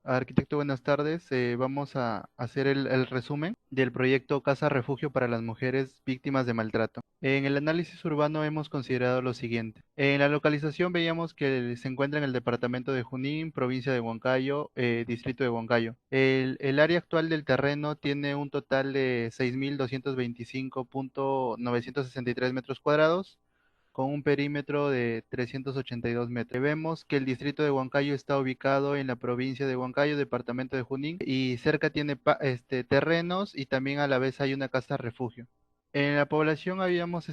Arquitecto, buenas tardes. Vamos a hacer el resumen del proyecto Casa Refugio para las mujeres víctimas de maltrato. En el análisis urbano hemos considerado lo siguiente. En la localización veíamos que se encuentra en el departamento de Junín, provincia de Huancayo, distrito de Huancayo. El área actual del terreno tiene un total de 6.225.963 metros cuadrados con un perímetro de 382 metros. Vemos que el distrito de Huancayo está ubicado en la provincia de Huancayo, departamento de Junín, y cerca tiene terrenos y también a la vez hay una casa refugio. En la población habíamos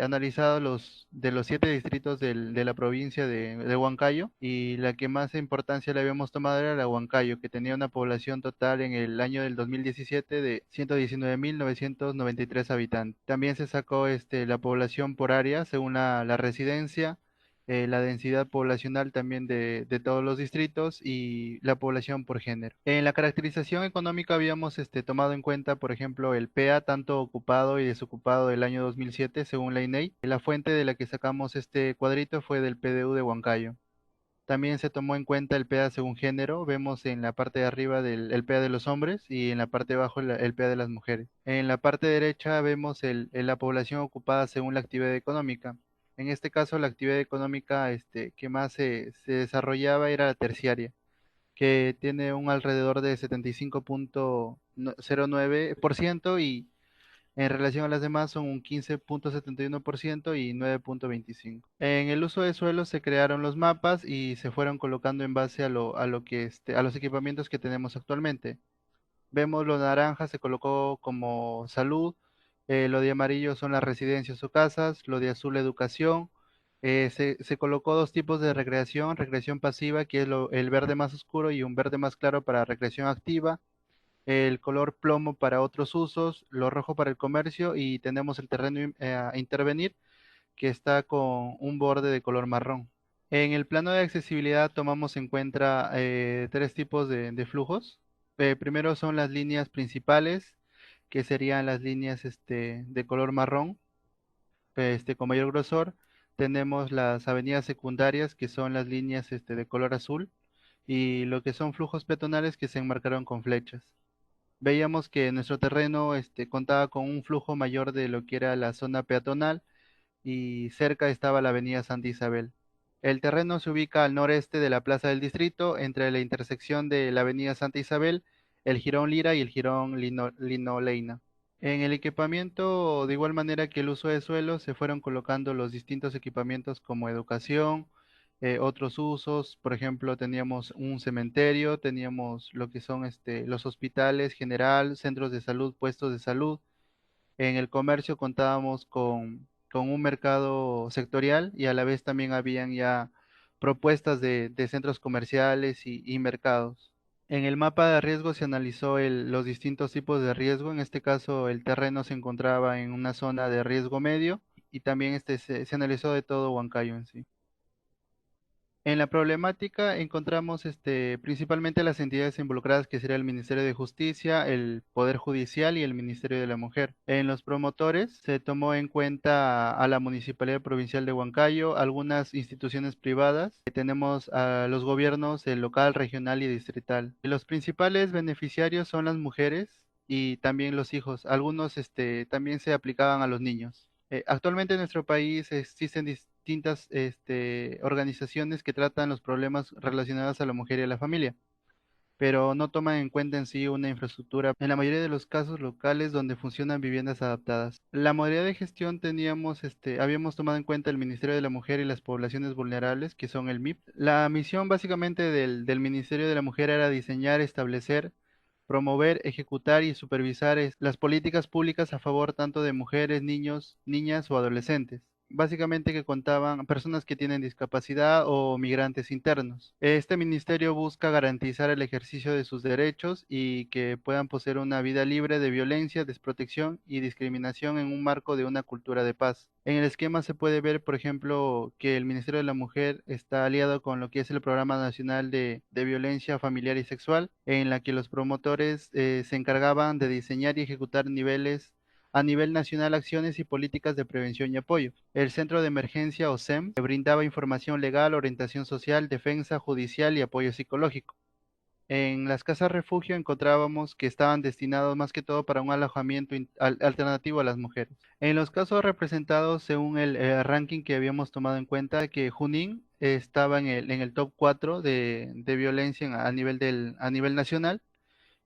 analizado los 7 distritos de la provincia de Huancayo y la que más importancia le habíamos tomado era la Huancayo, que tenía una población total en el año del 2017 de 119.993 habitantes. También se sacó la población por área según la residencia, la densidad poblacional también de todos los distritos y la población por género. En la caracterización económica habíamos tomado en cuenta, por ejemplo, el PEA, tanto ocupado y desocupado del año 2007, según la INEI. La fuente de la que sacamos este cuadrito fue del PDU de Huancayo. También se tomó en cuenta el PEA según género. Vemos en la parte de arriba el PEA de los hombres y en la parte de abajo el PEA de las mujeres. En la parte derecha vemos la población ocupada según la actividad económica. En este caso, la actividad económica que más se desarrollaba era la terciaria, que tiene un alrededor de 75.09% y en relación a las demás son un 15.71% y 9.25%. En el uso de suelo se crearon los mapas y se fueron colocando en base a los equipamientos que tenemos actualmente. Vemos lo naranja se colocó como salud, lo de amarillo son las residencias o casas, lo de azul educación. Se colocó dos tipos de recreación, recreación pasiva, que es el verde más oscuro y un verde más claro para recreación activa, el color plomo para otros usos, lo rojo para el comercio y tenemos el terreno a intervenir que está con un borde de color marrón. En el plano de accesibilidad tomamos en cuenta 3 tipos de flujos. Primero son las líneas principales, que serían las líneas de color marrón, con mayor grosor. Tenemos las avenidas secundarias, que son las líneas de color azul, y lo que son flujos peatonales que se enmarcaron con flechas. Veíamos que nuestro terreno contaba con un flujo mayor de lo que era la zona peatonal y cerca estaba la avenida Santa Isabel. El terreno se ubica al noreste de la Plaza del Distrito, entre la intersección de la avenida Santa Isabel, el Jirón Lira y el Jirón Linoleina. En el equipamiento, de igual manera que el uso de suelo, se fueron colocando los distintos equipamientos como educación, otros usos. Por ejemplo, teníamos un cementerio, teníamos lo que son los hospitales general, centros de salud, puestos de salud. En el comercio contábamos con un mercado sectorial y a la vez también habían ya propuestas de centros comerciales y mercados. En el mapa de riesgo se analizó los distintos tipos de riesgo. En este caso, el terreno se encontraba en una zona de riesgo medio y también se analizó de todo Huancayo en sí. En la problemática encontramos principalmente las entidades involucradas, que sería el Ministerio de Justicia, el Poder Judicial y el Ministerio de la Mujer. En los promotores se tomó en cuenta a la Municipalidad Provincial de Huancayo, algunas instituciones privadas. Tenemos a los gobiernos local, regional y distrital. Y los principales beneficiarios son las mujeres y también los hijos. Algunos también se aplicaban a los niños. Actualmente en nuestro país existen distintas organizaciones que tratan los problemas relacionados a la mujer y a la familia, pero no toman en cuenta en sí una infraestructura, en la mayoría de los casos locales donde funcionan viviendas adaptadas. La modalidad de gestión habíamos tomado en cuenta el Ministerio de la Mujer y las Poblaciones Vulnerables, que son el MIP. La misión básicamente del Ministerio de la Mujer era diseñar, establecer, promover, ejecutar y supervisar las políticas públicas a favor tanto de mujeres, niños, niñas o adolescentes. Básicamente que contaban personas que tienen discapacidad o migrantes internos. Este ministerio busca garantizar el ejercicio de sus derechos y que puedan poseer una vida libre de violencia, desprotección y discriminación en un marco de una cultura de paz. En el esquema se puede ver, por ejemplo, que el Ministerio de la Mujer está aliado con lo que es el Programa Nacional de Violencia Familiar y Sexual, en la que los promotores se encargaban de diseñar y ejecutar a nivel nacional acciones y políticas de prevención y apoyo. El Centro de Emergencia o CEM brindaba información legal, orientación social, defensa judicial y apoyo psicológico. En las casas refugio encontrábamos que estaban destinados más que todo para un alojamiento alternativo a las mujeres. En los casos representados, según el ranking que habíamos tomado en cuenta, que Junín estaba en el top 4 de violencia a nivel nacional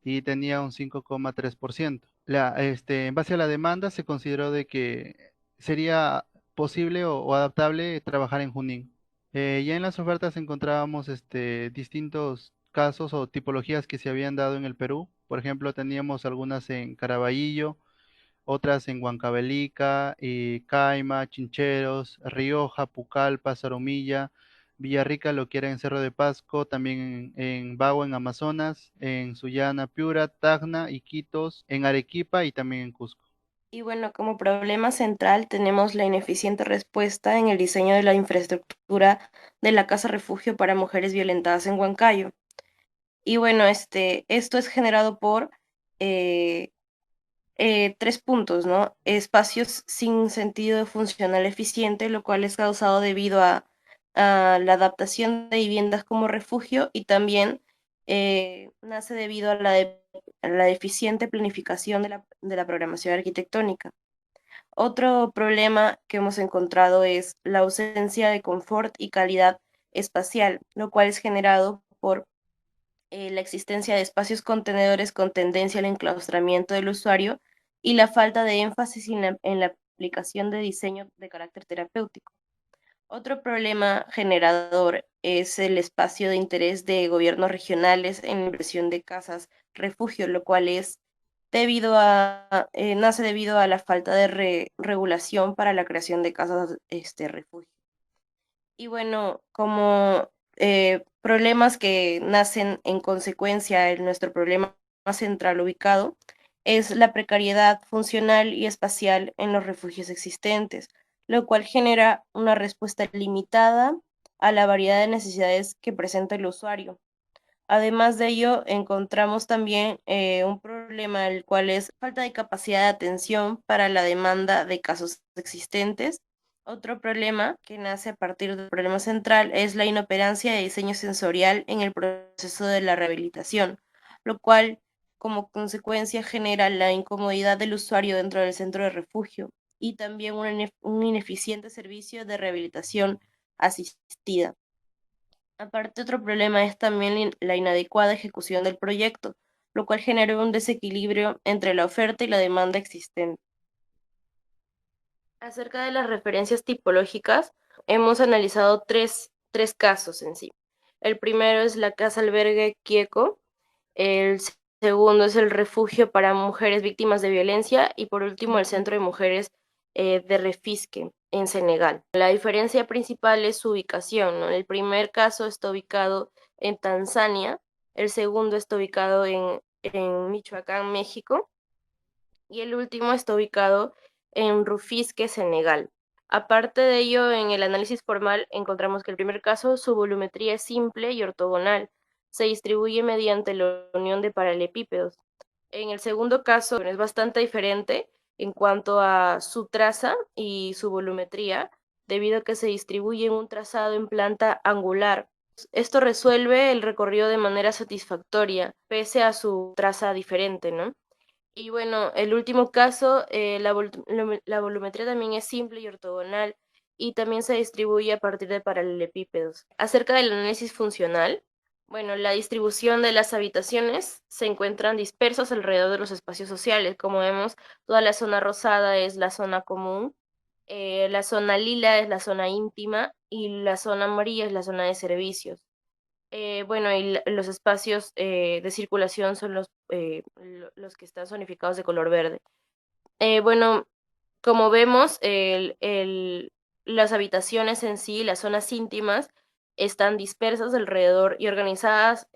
y tenía un 5,3%. En base a la demanda se consideró de que sería posible o adaptable trabajar en Junín. Ya en las ofertas encontrábamos distintos casos o tipologías que se habían dado en el Perú. Por ejemplo, teníamos algunas en Caraballo, otras en Huancavelica, Caima, Chincheros, Rioja, Pucallpa, Soromilla, Villarrica, lo que era en Cerro de Pasco, también en Bagua, en Amazonas, en Sullana, Piura, Tacna, Iquitos, en Arequipa y también en Cusco. Y bueno, como problema central tenemos la ineficiente respuesta en el diseño de la infraestructura de la casa refugio para mujeres violentadas en Huancayo. Y bueno, esto es generado por eh, tres puntos, ¿no? Espacios sin sentido funcional eficiente, lo cual es causado debido a la adaptación de viviendas como refugio y también nace debido a a la deficiente planificación de la programación arquitectónica. Otro problema que hemos encontrado es la ausencia de confort y calidad espacial, lo cual es generado por la existencia de espacios contenedores con tendencia al enclaustramiento del usuario y la falta de énfasis en la aplicación de diseño de carácter terapéutico. Otro problema generador es el espacio de interés de gobiernos regionales en la inversión de casas refugio, lo cual es nace debido a la falta de regulación para la creación de casas refugio. Y bueno, como problemas que nacen en consecuencia en nuestro problema más central ubicado, es la precariedad funcional y espacial en los refugios existentes, lo cual genera una respuesta limitada a la variedad de necesidades que presenta el usuario. Además de ello, encontramos también un problema, el cual es falta de capacidad de atención para la demanda de casos existentes. Otro problema que nace a partir del problema central es la inoperancia de diseño sensorial en el proceso de la rehabilitación, lo cual como consecuencia genera la incomodidad del usuario dentro del centro de refugio y también un ineficiente servicio de rehabilitación asistida. Aparte, otro problema es también la inadecuada ejecución del proyecto, lo cual genera un desequilibrio entre la oferta y la demanda existente. Acerca de las referencias tipológicas, hemos analizado tres casos en sí. El primero es la casa albergue Kieco, el segundo es el refugio para mujeres víctimas de violencia y por último el centro de mujeres de Refisque en Senegal. La diferencia principal es su ubicación, ¿no? El primer caso está ubicado en Tanzania, el segundo está ubicado en Michoacán, México, y el último está ubicado en Rufisque, Senegal. Aparte de ello, en el análisis formal encontramos que el primer caso, su volumetría es simple y ortogonal. Se distribuye mediante la unión de paralelepípedos. En el segundo caso es bastante diferente en cuanto a su traza y su volumetría, debido a que se distribuye en un trazado en planta angular. Esto resuelve el recorrido de manera satisfactoria, pese a su traza diferente, ¿no? Y bueno, el último caso, la volumetría también es simple y ortogonal y también se distribuye a partir de paralelepípedos. Acerca del análisis funcional, bueno, la distribución de las habitaciones se encuentran dispersas alrededor de los espacios sociales. Como vemos, toda la zona rosada es la zona común, la zona lila es la zona íntima y la zona amarilla es la zona de servicios. Bueno, y los espacios de circulación son los que están zonificados de color verde. Bueno, como vemos, las habitaciones en sí, las zonas íntimas, están dispersas alrededor y organizadas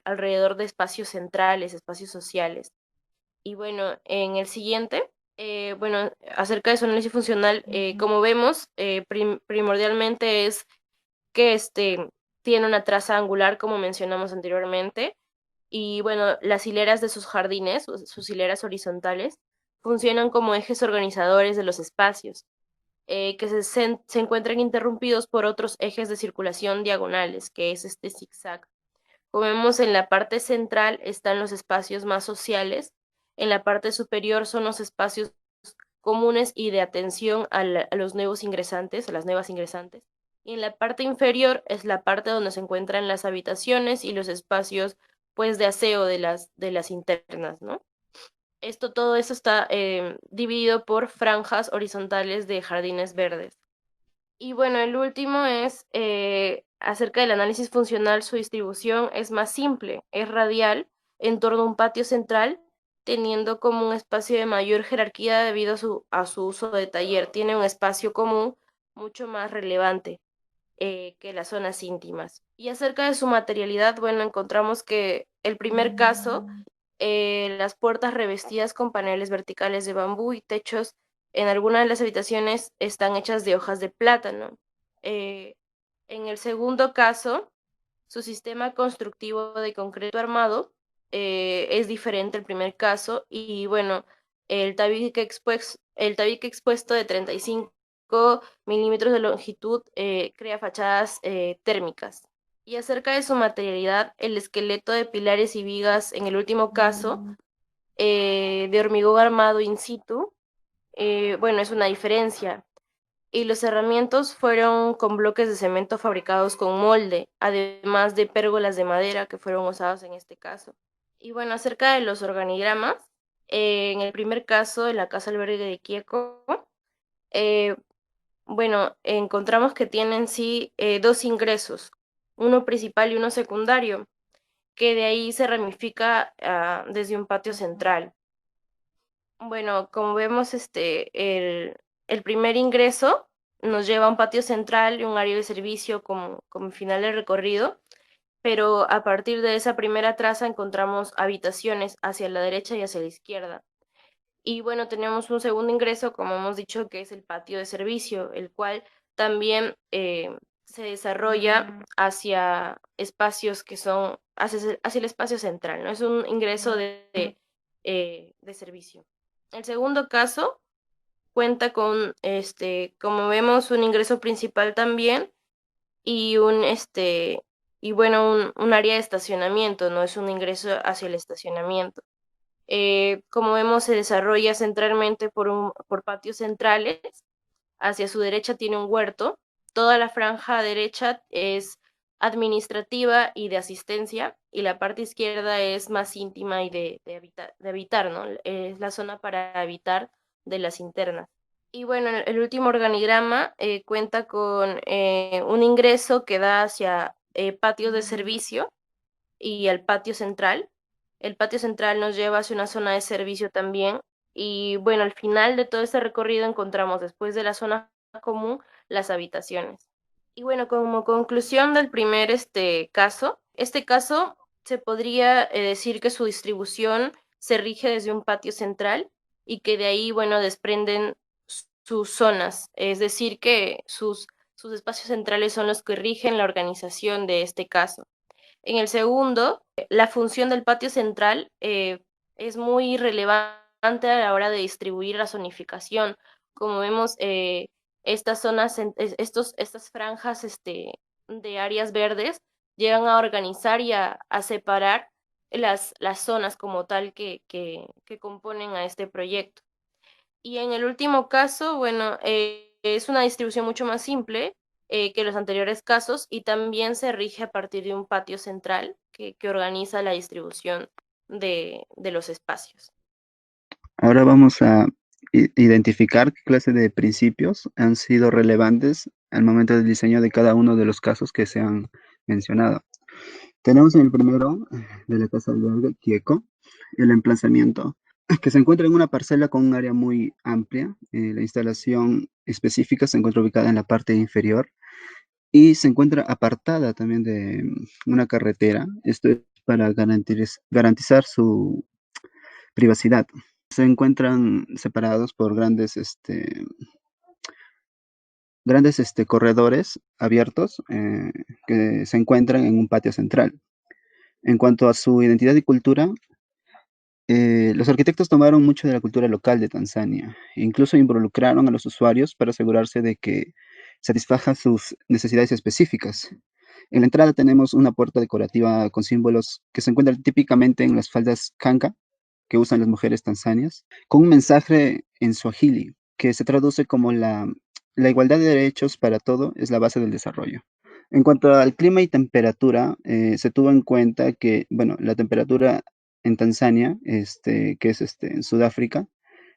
alrededor de espacios centrales, espacios sociales. Y bueno, en el siguiente, bueno, acerca de su análisis funcional, como vemos, primordialmente es que tiene una traza angular, como mencionamos anteriormente, y bueno, las hileras de sus jardines, sus hileras horizontales, funcionan como ejes organizadores de los espacios, que se encuentran interrumpidos por otros ejes de circulación diagonales, que es este zigzag. Como vemos, en la parte central están los espacios más sociales, en la parte superior son los espacios comunes y de atención a los nuevos ingresantes, a las nuevas ingresantes. Y en la parte inferior es la parte donde se encuentran las habitaciones y los espacios, pues, de aseo de las internas, ¿no? Todo eso está dividido por franjas horizontales de jardines verdes. Y bueno, el último es acerca del análisis funcional. Su distribución es más simple, es radial en torno a un patio central, teniendo como un espacio de mayor jerarquía debido a su uso de taller. Tiene un espacio común mucho más relevante que las zonas íntimas. Y acerca de su materialidad, bueno, encontramos que el primer caso, las puertas revestidas con paneles verticales de bambú y techos en algunas de las habitaciones están hechas de hojas de plátano. Eh, en el segundo caso, su sistema constructivo de concreto armado es diferente al primer caso y bueno, el tabique expuesto de 35 milímetros de longitud crea fachadas térmicas. Y acerca de su materialidad, el esqueleto de pilares y vigas en el último caso, de hormigón armado in situ, bueno, es una diferencia. Y los cerramientos fueron con bloques de cemento fabricados con molde, además de pérgolas de madera que fueron usados en este caso. Y bueno, acerca de los organigramas, en el primer caso, en la casa albergue de Kieco, eh, bueno, encontramos que tienen sí dos ingresos, uno principal y uno secundario, que de ahí se ramifica desde un patio central. Bueno, como vemos, el primer ingreso nos lleva a un patio central y un área de servicio como final del recorrido, pero a partir de esa primera traza encontramos habitaciones hacia la derecha y hacia la izquierda. Y bueno, tenemos un segundo ingreso, como hemos dicho, que es el patio de servicio, el cual también se desarrolla hacia espacios que son, hacia el espacio central, ¿no? Es un ingreso de servicio. El segundo caso cuenta con, como vemos, un ingreso principal también y y bueno, un área de estacionamiento, no es un ingreso hacia el estacionamiento. Como vemos, se desarrolla centralmente por patios centrales. Hacia su derecha tiene un huerto. Toda la franja derecha es administrativa y de asistencia, y la parte izquierda es más íntima y de habitar, ¿no? Es la zona para habitar de las internas. Y bueno, el último organigrama cuenta con un ingreso que da hacia patios de servicio y al patio central. El patio central nos lleva hacia una zona de servicio también. Y bueno, al final de todo este recorrido encontramos, después de la zona común, las habitaciones. Y bueno, como conclusión del primer caso, este caso se podría decir que su distribución se rige desde un patio central y que de ahí, bueno, desprenden sus zonas, es decir, que sus espacios centrales son los que rigen la organización de este caso. En el segundo, la función del patio central es muy relevante a la hora de distribuir la zonificación. Como vemos, estas zonas, estas franjas de áreas verdes llegan a organizar y a separar las zonas como tal que componen a este proyecto. Y en el último caso, bueno, es una distribución mucho más simple que los anteriores casos y también se rige a partir de un patio central que organiza la distribución de los espacios. Ahora vamos a identificar qué clase de principios han sido relevantes al momento del diseño de cada uno de los casos que se han mencionado. Tenemos en el primero de la casa albergue Kieco, el emplazamiento, que se encuentra en una parcela con un área muy amplia. La instalación específica se encuentra ubicada en la parte inferior y se encuentra apartada también de una carretera. Esto es para garantizar su privacidad. Se encuentran separados por grandes corredores abiertos que se encuentran en un patio central. En cuanto a su identidad y cultura, los arquitectos tomaron mucho de la cultura local de Tanzania, e incluso involucraron a los usuarios para asegurarse de que satisfajan sus necesidades específicas. En la entrada tenemos una puerta decorativa con símbolos que se encuentran típicamente en las faldas kanka que usan las mujeres tanzanias, con un mensaje en suajili que se traduce como la igualdad de derechos para todo es la base del desarrollo. En cuanto al clima y temperatura, se tuvo en cuenta que, bueno, la temperatura en Tanzania, que es en Sudáfrica,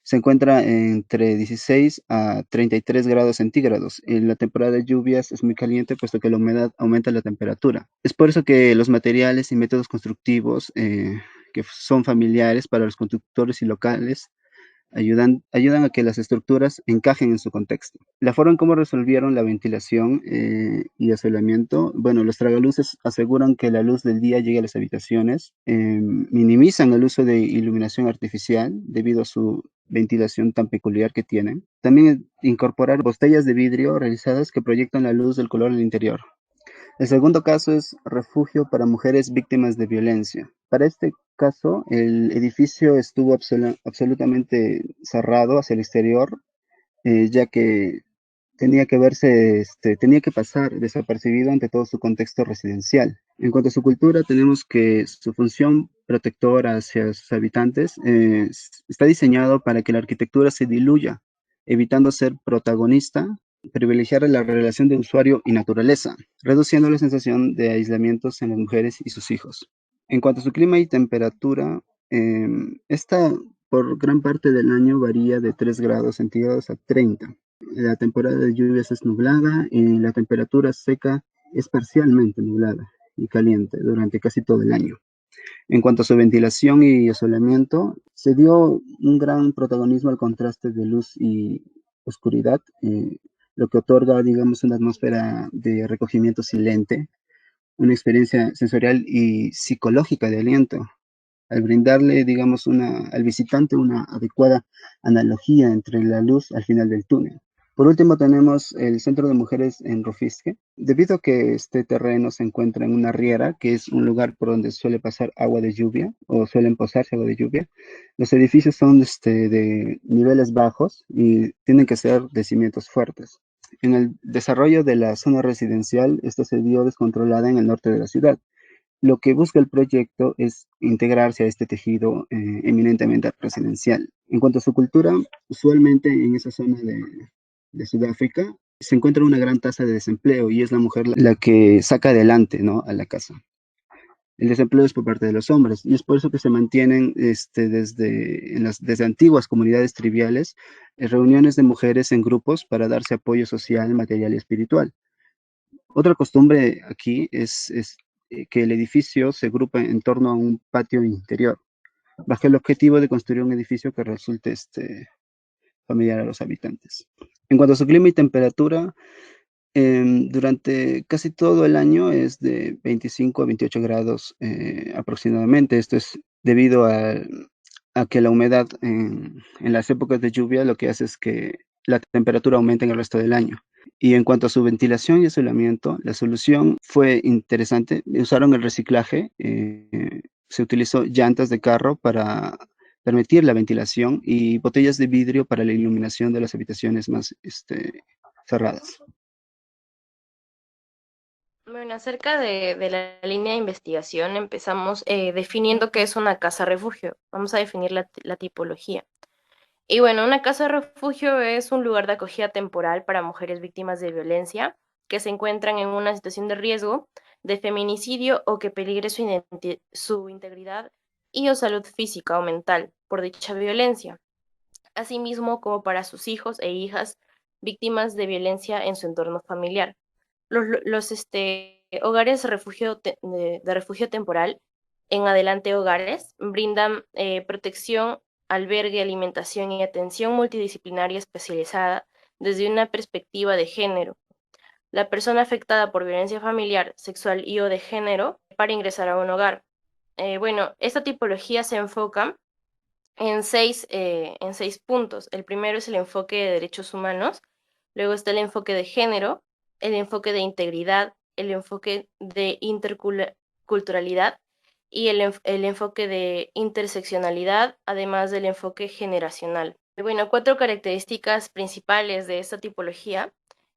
se encuentra entre 16 a 33 grados centígrados. En la temporada de lluvias es muy caliente, puesto que la humedad aumenta la temperatura. Es por eso que los materiales y métodos constructivos que son familiares para los constructores y locales ayudan a que las estructuras encajen en su contexto. La forma en cómo resolvieron la ventilación y aislamiento, bueno, los tragaluces aseguran que la luz del día llegue a las habitaciones, minimizan el uso de iluminación artificial debido a su ventilación tan peculiar que tienen. También incorporar botellas de vidrio realizadas que proyectan la luz del color al interior. El segundo caso es refugio para mujeres víctimas de violencia. Para este caso, el edificio estuvo absolutamente cerrado hacia el exterior, ya que tenía que pasar desapercibido ante todo su contexto residencial. En cuanto a su cultura, tenemos que su función protectora hacia sus habitantes está diseñado para que la arquitectura se diluya, evitando ser protagonista, privilegiar la relación de usuario y naturaleza, reduciendo la sensación de aislamientos en las mujeres y sus hijos. En cuanto a su clima y temperatura, esta por gran parte del año varía de 3 grados centígrados a 30. La temporada de lluvias es nublada y la temperatura seca es parcialmente nublada y caliente durante casi todo el año. En cuanto a su ventilación y aislamiento, se dio un gran protagonismo al contraste de luz y oscuridad, lo que otorga, digamos, una atmósfera de recogimiento silente, una experiencia sensorial y psicológica de aliento, al brindarle, digamos, al visitante una adecuada analogía entre la luz al final del túnel. Por último, tenemos el Centro de Mujeres en Rufisque. Debido a que este terreno se encuentra en una riera, que es un lugar por donde suele pasar agua de lluvia o suelen posarse agua de lluvia, los edificios son de niveles bajos y tienen que ser de cimientos fuertes. En el desarrollo de la zona residencial, esta se vio descontrolada en el norte de la ciudad. Lo que busca el proyecto es integrarse a este tejido eminentemente residencial. En cuanto a su cultura, usualmente en esa zona de Sudáfrica se encuentra una gran tasa de desempleo y es la mujer la que saca adelante, ¿no?, a la casa. El desempleo es por parte de los hombres y es por eso que se mantienen desde antiguas comunidades triviales reuniones de mujeres en grupos para darse apoyo social, material y espiritual. Otra costumbre aquí es que el edificio se agrupa en torno a un patio interior, bajo el objetivo de construir un edificio que resulte familiar a los habitantes. En cuanto a su clima y temperatura, durante casi todo el año es de 25 a 28 grados aproximadamente. Esto es debido a que la humedad en las épocas de lluvia lo que hace es que la temperatura aumenta en el resto del año. Y en cuanto a su ventilación y aislamiento, la solución fue interesante. Usaron el reciclaje, se utilizó llantas de carro para permitir la ventilación y botellas de vidrio para la iluminación de las habitaciones más cerradas. Bueno, acerca de la línea de investigación, empezamos definiendo qué es una casa refugio. Vamos a definir la tipología. Y bueno, una casa refugio es un lugar de acogida temporal para mujeres víctimas de violencia que se encuentran en una situación de riesgo de feminicidio o que peligre su integridad y o salud física o mental por dicha violencia, asimismo como para sus hijos e hijas víctimas de violencia en su entorno familiar. Los hogares de refugio temporal, en adelante hogares, brindan protección, albergue, alimentación y atención multidisciplinaria especializada desde una perspectiva de género. La persona afectada por violencia familiar, sexual y o de género para ingresar a un hogar. Bueno, esta tipología se enfoca en seis puntos. El primero es el enfoque de derechos humanos, luego está el enfoque de género, el enfoque de integridad, el enfoque de interculturalidad y el enfoque de interseccionalidad, además del enfoque generacional. Bueno, cuatro características principales de esta tipología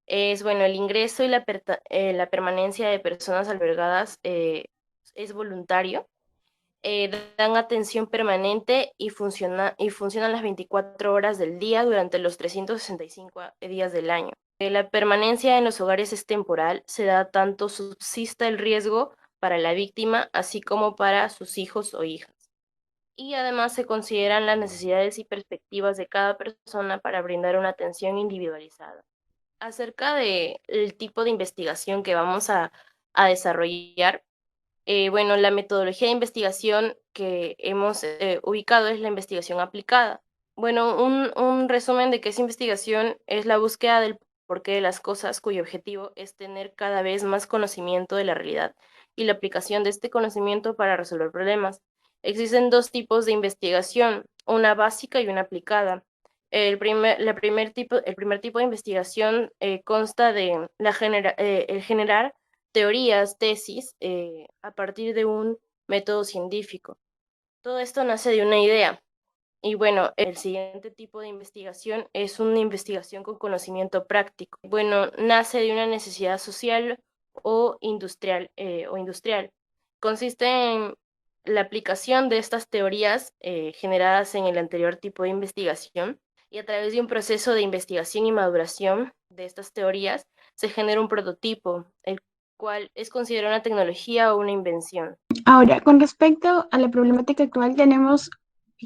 es, bueno, el ingreso y la permanencia de personas albergadas es voluntario. Dan atención permanente y funcionan las 24 horas del día durante los 365 días del año. La permanencia en los hogares es temporal, se da tanto subsista el riesgo para la víctima, así como para sus hijos o hijas. Y además se consideran las necesidades y perspectivas de cada persona para brindar una atención individualizada. Acerca del tipo de investigación que vamos a desarrollar, bueno, la metodología de investigación que hemos ubicado es la investigación aplicada. Bueno, un resumen de qué es investigación es la búsqueda del porqué de las cosas, cuyo objetivo es tener cada vez más conocimiento de la realidad y la aplicación de este conocimiento para resolver problemas. Existen dos tipos de investigación, una básica y una aplicada. El primer tipo de investigación consta de el generar teorías, tesis, a partir de un método científico. Todo esto nace de una idea. Y bueno, el siguiente tipo de investigación es una investigación con conocimiento práctico. Bueno, nace de una necesidad social o industrial. Consiste en la aplicación de estas teorías generadas en el anterior tipo de investigación, y a través de un proceso de investigación y maduración de estas teorías se genera un prototipo, el cual es considerado una tecnología o una invención. Ahora, con respecto a la problemática actual, tenemos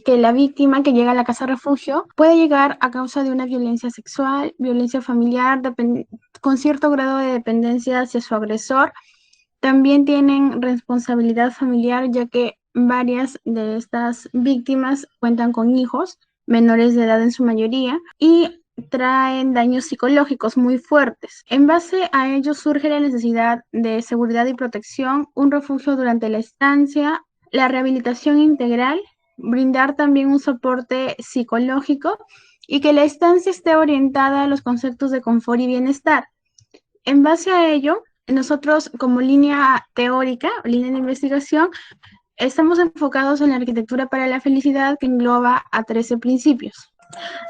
que la víctima que llega a la casa refugio puede llegar a causa de una violencia sexual, violencia familiar, con cierto grado de dependencia hacia su agresor. También tienen responsabilidad familiar, ya que varias de estas víctimas cuentan con hijos menores de edad en su mayoría y traen daños psicológicos muy fuertes. En base a ello surge la necesidad de seguridad y protección, un refugio durante la estancia, la rehabilitación integral, brindar también un soporte psicológico y que la estancia esté orientada a los conceptos de confort y bienestar. En base a ello, nosotros como línea teórica, línea de investigación, estamos enfocados en la arquitectura para la felicidad, que engloba a 13 principios.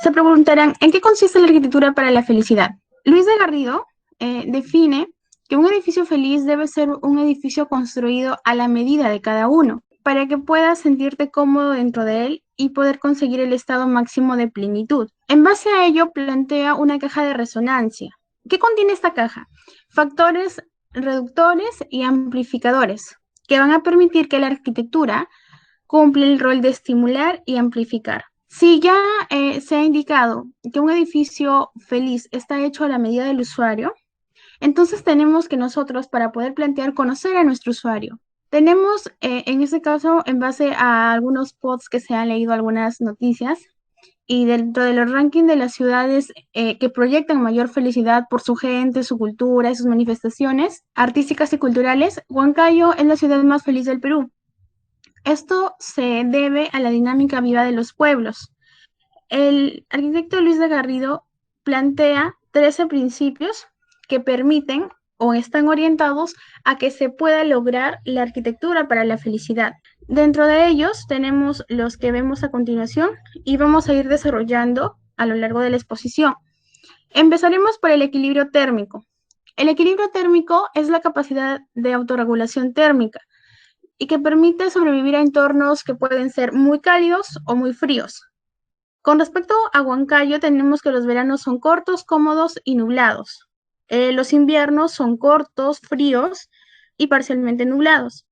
Se preguntarán, ¿en qué consiste la arquitectura para la felicidad? Luis de Garrido define que un edificio feliz debe ser un edificio construido a la medida de cada uno, para que puedas sentirte cómodo dentro de él y poder conseguir el estado máximo de plenitud. En base a ello, plantea una caja de resonancia. ¿Qué contiene esta caja? Factores reductores y amplificadores, que van a permitir que la arquitectura cumpla el rol de estimular y amplificar. Si ya se ha indicado que un edificio feliz está hecho a la medida del usuario, entonces tenemos que nosotros, para poder plantear, conocer a nuestro usuario. Tenemos, en este caso, en base a algunos posts que se han leído, algunas noticias, y dentro de los rankings de las ciudades que proyectan mayor felicidad por su gente, su cultura y sus manifestaciones artísticas y culturales, Huancayo es la ciudad más feliz del Perú. Esto se debe a la dinámica viva de los pueblos. El arquitecto Luis de Garrido plantea 13 principios que permiten o están orientados a que se pueda lograr la arquitectura para la felicidad. Dentro de ellos tenemos los que vemos a continuación y vamos a ir desarrollando a lo largo de la exposición. Empezaremos por el equilibrio térmico. El equilibrio térmico es la capacidad de autorregulación térmica y que permite sobrevivir a entornos que pueden ser muy cálidos o muy fríos. Con respecto a Huancayo, tenemos que los veranos son cortos, cómodos y nublados. Los inviernos son cortos, fríos y parcialmente nublados.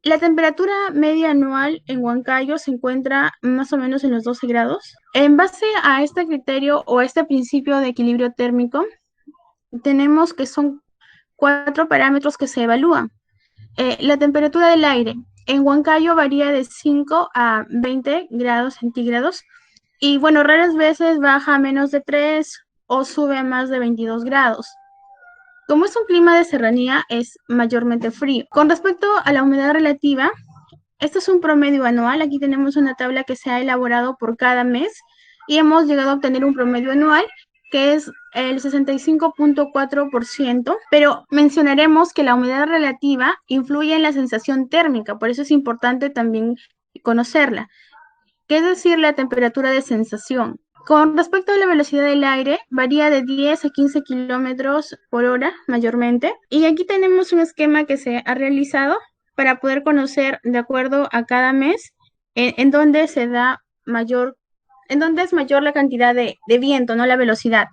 La temperatura media anual en Huancayo se encuentra más o menos en los 12 grados. En base a este criterio o este principio de equilibrio térmico, tenemos que son 4 parámetros que se evalúan. La temperatura del aire en Huancayo varía de 5 a 20 grados centígrados y bueno, raras veces baja a menos de 3 o sube a más de 22 grados. Como es un clima de serranía, es mayormente frío. Con respecto a la humedad relativa, este es un promedio anual. Aquí tenemos una tabla que se ha elaborado por cada mes y hemos llegado a obtener un promedio anual que es el 65.4%, pero mencionaremos que la humedad relativa influye en la sensación térmica, por eso es importante también conocerla. ¿Qué es decir la temperatura de sensación? Con respecto a la velocidad del aire, varía de 10 a 15 kilómetros por hora mayormente. Y aquí tenemos un esquema que se ha realizado para poder conocer, de acuerdo a cada mes, en dónde se da mayor, en dónde es mayor la cantidad de viento, no la velocidad.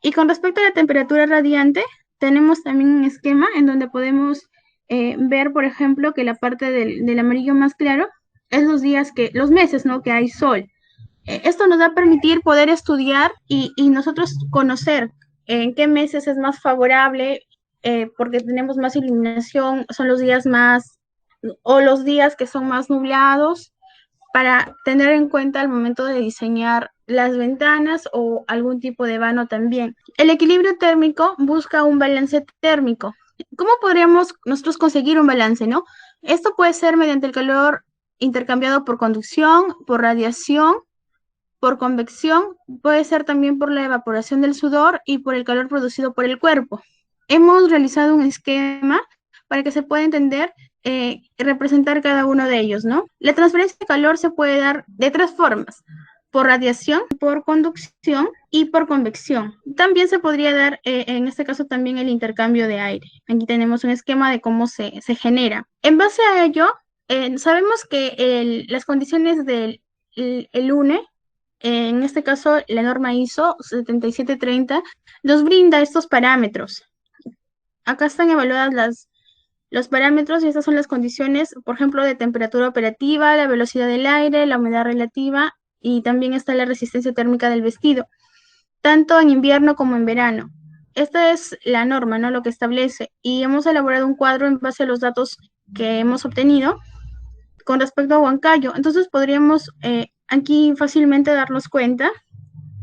Y con respecto a la temperatura radiante, tenemos también un esquema en donde podemos ver, por ejemplo, que la parte del amarillo más claro es los meses, ¿no? Que hay sol. Esto nos va a permitir poder estudiar y nosotros conocer en qué meses es más favorable, porque tenemos más iluminación, son los días más, o los días que son más nublados, para tener en cuenta al momento de diseñar las ventanas o algún tipo de vano también. El equilibrio térmico busca un balance térmico. ¿Cómo podríamos nosotros conseguir un balance, no? Esto puede ser mediante el calor intercambiado por conducción, por radiación, por convección, puede ser también por la evaporación del sudor y por el calor producido por el cuerpo. Hemos realizado un esquema para que se pueda entender y representar cada uno de ellos, ¿no? La transferencia de calor se puede dar de tres formas: por radiación, por conducción y por convección. También se podría dar, en este caso, también el intercambio de aire. Aquí tenemos un esquema de cómo se genera. En base a ello, sabemos que las condiciones del el UNE, en este caso la norma ISO 7730, nos brinda estos parámetros. Acá están evaluadas los parámetros y estas son las condiciones, por ejemplo, de temperatura operativa, la velocidad del aire, la humedad relativa y también está la resistencia térmica del vestido, tanto en invierno como en verano. Esta es la norma, ¿no? Lo que establece, y hemos elaborado un cuadro en base a los datos que hemos obtenido con respecto a Huancayo. Entonces podríamos aquí fácilmente darnos cuenta.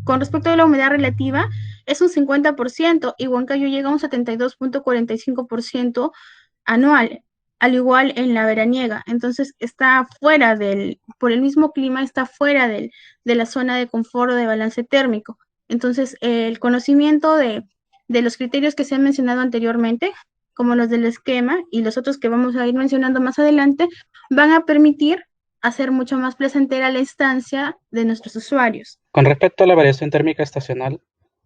Con respecto a la humedad relativa, es un 50% y Huancayo llega a un 72.45% anual, al igual en la veraniega. Entonces está fuera por el mismo clima, está fuera de la zona de confort o de balance térmico. Entonces, el conocimiento de los criterios que se han mencionado anteriormente, como los del esquema y los otros que vamos a ir mencionando más adelante, van a permitir hacer mucho más placentera la estancia de nuestros usuarios. Con respecto a la variación térmica estacional,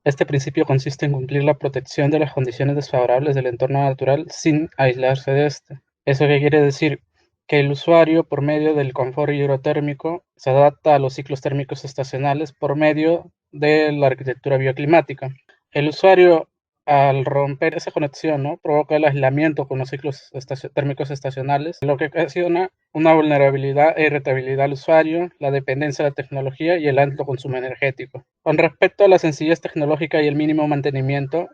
este principio consiste en cumplir la protección de las condiciones desfavorables del entorno natural sin aislarse de este. ¿Eso qué quiere decir? Que el usuario, por medio del confort hidrotérmico, se adapta a los ciclos térmicos estacionales por medio de la arquitectura bioclimática. El usuario, al romper esa conexión, ¿no?, provoca el aislamiento con los ciclos térmicos estacionales, lo que ocasiona una vulnerabilidad e irritabilidad al usuario, la dependencia de la tecnología y el alto consumo energético. Con respecto a la sencillez tecnológica y el mínimo mantenimiento,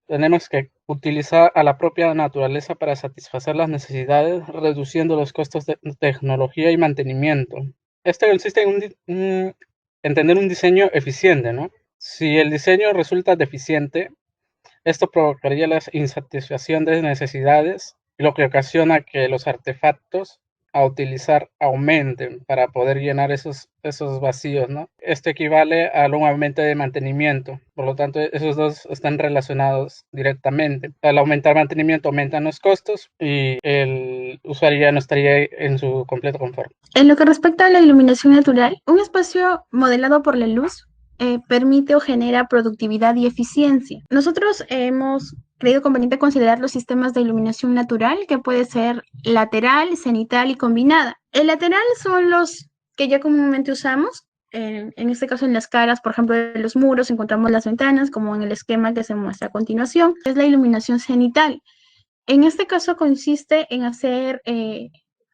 tenemos que utilizar a la propia naturaleza para satisfacer las necesidades, reduciendo los costos de tecnología y mantenimiento. Esto consiste en tener un diseño eficiente, ¿no? Si el diseño resulta deficiente, esto provocaría la insatisfacción de necesidades, lo que ocasiona que los artefactos a utilizar aumenten para poder llenar esos vacíos, ¿no? Esto equivale a un aumento de mantenimiento, por lo tanto esos dos están relacionados directamente. Al aumentar mantenimiento aumentan los costos y el usuario ya no estaría en su completo confort. En lo que respecta a la iluminación natural, un espacio modelado por la luz permite o genera productividad y eficiencia. Nosotros hemos creído conveniente considerar los sistemas de iluminación natural, que puede ser lateral, cenital y combinada. El lateral son los que ya comúnmente usamos, en este caso en las caras, por ejemplo, de los muros encontramos las ventanas, como en el esquema que se muestra a continuación. Es la iluminación cenital. En este caso consiste en hacer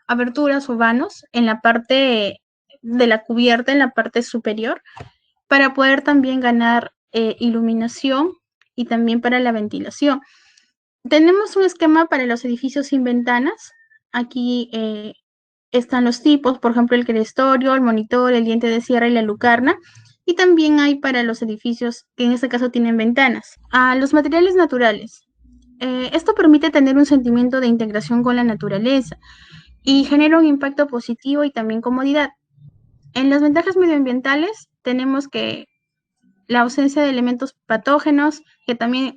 aberturas o vanos en la parte de la cubierta, en la parte superior, para poder también ganar iluminación y también para la ventilación. Tenemos un esquema para los edificios sin ventanas. Aquí están los tipos, por ejemplo, el crestorio, el monitor, el diente de sierra y la lucarna. Y también hay para los edificios que en este caso tienen ventanas. Los materiales naturales. Esto permite tener un sentimiento de integración con la naturaleza y genera un impacto positivo y también comodidad. En las ventajas medioambientales tenemos que la ausencia de elementos patógenos, que también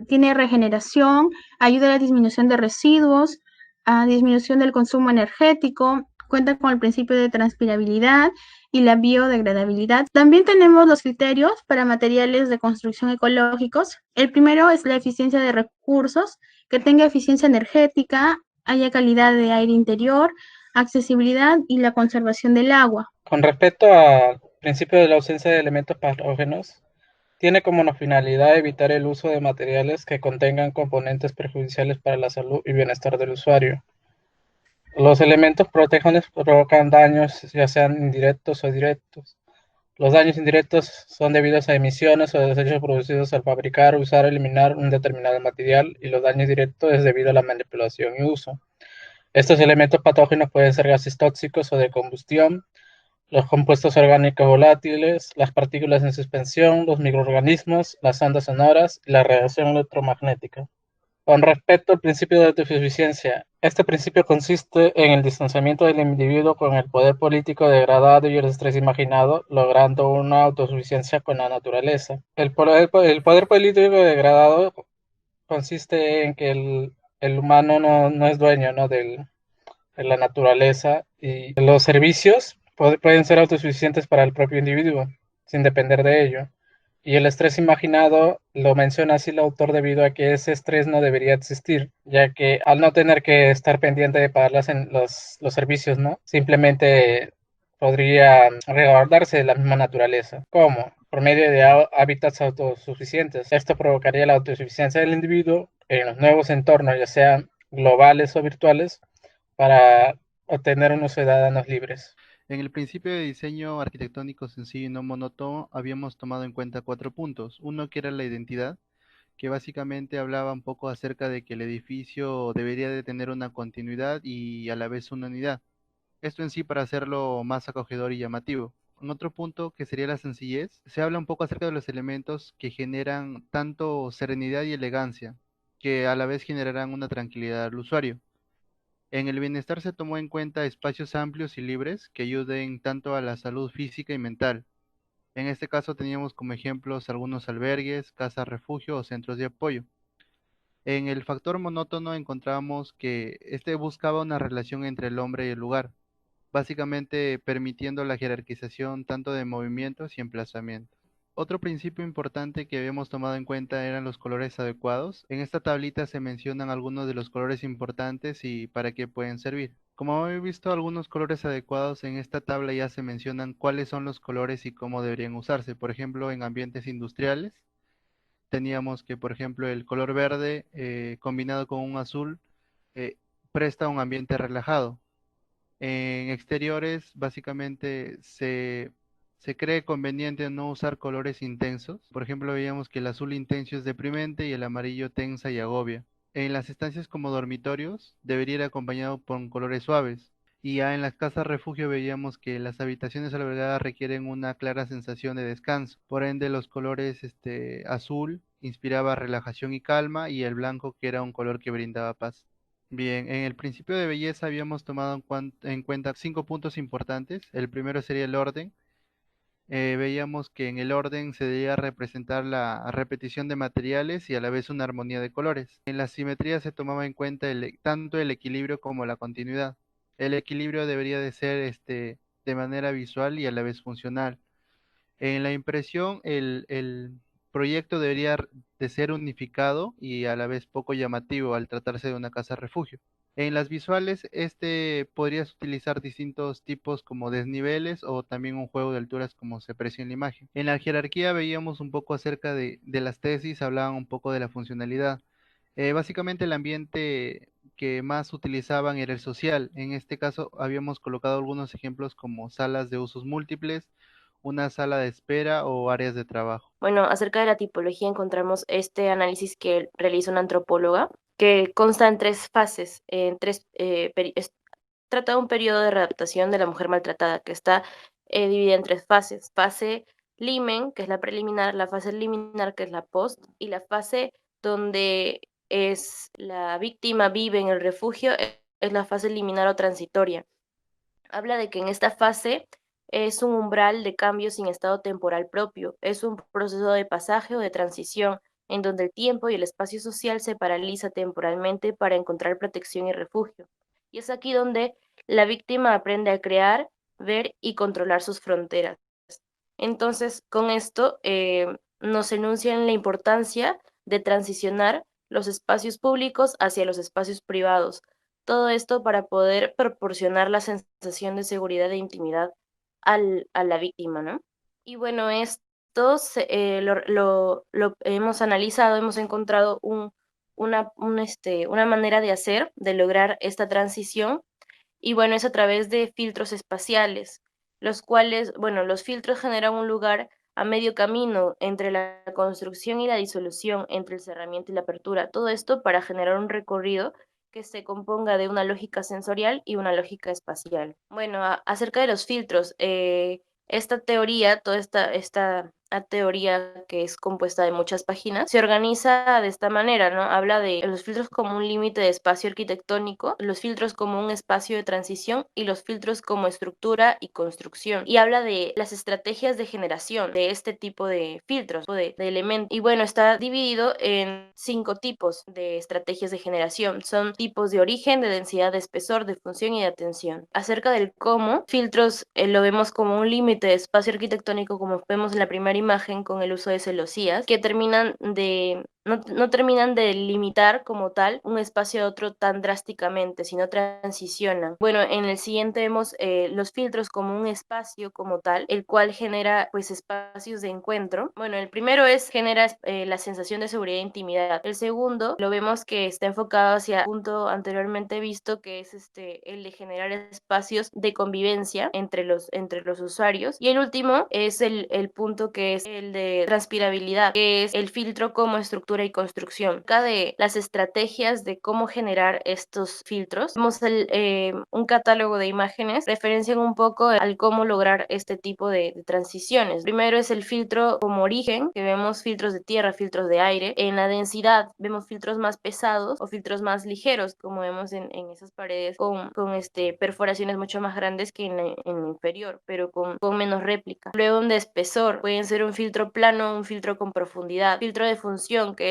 tiene regeneración, ayuda a la disminución de residuos, a disminución del consumo energético, cuenta con el principio de transpirabilidad y la biodegradabilidad. También tenemos los criterios para materiales de construcción ecológicos. El primero es la eficiencia de recursos, que tenga eficiencia energética, haya calidad de aire interior, accesibilidad y la conservación del agua. Con respecto al principio de la ausencia de elementos patógenos, tiene como finalidad evitar el uso de materiales que contengan componentes perjudiciales para la salud y bienestar del usuario. Los elementos patógenos provocan daños, ya sean indirectos o directos. Los daños indirectos son debidos a emisiones o desechos producidos al fabricar, usar o eliminar un determinado material, y los daños directos es debido a la manipulación y uso. Estos elementos patógenos pueden ser gases tóxicos o de combustión, los compuestos orgánicos volátiles, las partículas en suspensión, los microorganismos, las ondas sonoras y la radiación electromagnética. Con respecto al principio de autosuficiencia, este principio consiste en el distanciamiento del individuo con el poder político degradado y el estrés imaginado, logrando una autosuficiencia con la naturaleza. El poder político degradado consiste en que el humano no es dueño, ¿no?, de la naturaleza, y los servicios pueden ser autosuficientes para el propio individuo, sin depender de ello. Y el estrés imaginado lo menciona así el autor debido a que ese estrés no debería existir, ya que al no tener que estar pendiente de pagar los servicios, ¿no?, simplemente podría resguardarse de la misma naturaleza. ¿Cómo? Por medio de hábitats autosuficientes. Esto provocaría la autosuficiencia del individuo en los nuevos entornos, ya sean globales o virtuales, para obtener unos ciudadanos libres. En el principio de diseño arquitectónico sencillo y no monótono habíamos tomado en cuenta 4 puntos. Uno que era la identidad, que básicamente hablaba un poco acerca de que el edificio debería de tener una continuidad y a la vez una unidad. Esto en sí para hacerlo más acogedor y llamativo. En otro punto, que sería la sencillez, se habla un poco acerca de los elementos que generan tanto serenidad y elegancia, que a la vez generarán una tranquilidad al usuario. En el bienestar se tomó en cuenta espacios amplios y libres que ayuden tanto a la salud física y mental. En este caso teníamos como ejemplos algunos albergues, casas refugio o centros de apoyo. En el factor monótono encontramos que este buscaba una relación entre el hombre y el lugar, básicamente permitiendo la jerarquización tanto de movimientos y emplazamientos. Otro principio importante que habíamos tomado en cuenta eran los colores adecuados. En esta tablita se mencionan algunos de los colores importantes y para qué pueden servir. Como he visto algunos colores adecuados, en esta tabla ya se mencionan cuáles son los colores y cómo deberían usarse. Por ejemplo, en ambientes industriales, teníamos que, por ejemplo, el color verde combinado con un azul eh, presta un ambiente relajado. En exteriores, básicamente se cree conveniente no usar colores intensos. Por ejemplo, veíamos que el azul intenso es deprimente y el amarillo tensa y agobia. En las estancias como dormitorios, debería ir acompañado con colores suaves. Y ya en las casas refugio veíamos que las habitaciones albergadas requieren una clara sensación de descanso. Por ende, los colores azul inspiraba relajación y calma y el blanco que era un color que brindaba paz. Bien, en el principio de belleza habíamos tomado en cuenta 5 puntos importantes. El primero sería el orden. Veíamos que en el orden se debía representar la repetición de materiales y a la vez una armonía de colores. En la simetría se tomaba en cuenta tanto el equilibrio como la continuidad. El equilibrio debería de ser de manera visual y a la vez funcional. En la impresión, el proyecto debería de ser unificado y a la vez poco llamativo al tratarse de una casa refugio. En las visuales, podrías utilizar distintos tipos como desniveles o también un juego de alturas como se aprecia en la imagen. En la jerarquía veíamos un poco acerca de las tesis, hablaban un poco de la funcionalidad. Básicamente el ambiente que más utilizaban era el social. En este caso habíamos colocado algunos ejemplos como salas de usos múltiples, una sala de espera o áreas de trabajo. Bueno, acerca de la tipología encontramos este análisis que realiza una antropóloga, que consta en 3 fases, trata de un periodo de readaptación de la mujer maltratada, que está dividida en 3 fases. Fase limen, que es la preliminar, la fase liminar, que es la post, y la fase donde la víctima vive en el refugio, es la fase liminar o transitoria. Habla de que en esta fase es un umbral de cambio sin estado temporal propio, es un proceso de pasaje o de transición en donde el tiempo y el espacio social se paraliza temporalmente para encontrar protección y refugio. Y es aquí donde la víctima aprende a crear, ver y controlar sus fronteras. Entonces, con esto nos enuncian la importancia de transicionar los espacios públicos hacia los espacios privados. Todo esto para poder proporcionar la sensación de seguridad e intimidad a la víctima, ¿no? Y bueno, esto lo hemos analizado, hemos encontrado una manera de hacer, de lograr esta transición, y bueno, es a través de filtros espaciales, los cuales, bueno, los filtros generan un lugar a medio camino entre la construcción y la disolución, entre el cerramiento y la apertura. Todo esto para generar un recorrido que se componga de una lógica sensorial y una lógica espacial. Bueno, acerca de los filtros, esta teoría, toda esta teoría que es compuesta de muchas páginas, se organiza de esta manera, ¿no? Habla de los filtros como un límite de espacio arquitectónico, los filtros como un espacio de transición y los filtros como estructura y construcción. Y habla de las estrategias de generación de este tipo de filtros o de elementos. Y bueno, está dividido en 5 tipos de estrategias de generación. Son tipos de origen, de densidad, de espesor, de función y de atención. Acerca del cómo, filtros lo vemos como un límite de espacio arquitectónico, como vemos en la primera imagen con el uso de celosías, que no terminan de limitar como tal un espacio a otro tan drásticamente, sino transicionan. Bueno, en el siguiente vemos los filtros como un espacio como tal, el cual genera pues espacios de encuentro. Bueno, el primero genera la sensación de seguridad e intimidad. El segundo lo vemos que está enfocado hacia el punto anteriormente visto, que es el de generar espacios de convivencia entre los usuarios. Y el último es el punto que es el de transpirabilidad, que es el filtro como estructura y construcción. Cada de las estrategias de cómo generar estos filtros, vemos un catálogo de imágenes, referencian un poco al cómo lograr este tipo de transiciones. Primero es el filtro como origen, que vemos filtros de tierra, filtros de aire. En la densidad vemos filtros más pesados o filtros más ligeros, como vemos en esas paredes con perforaciones mucho más grandes que en el inferior, pero con menos réplica. Luego de espesor, pueden ser un filtro plano, un filtro con profundidad. Filtro de función, que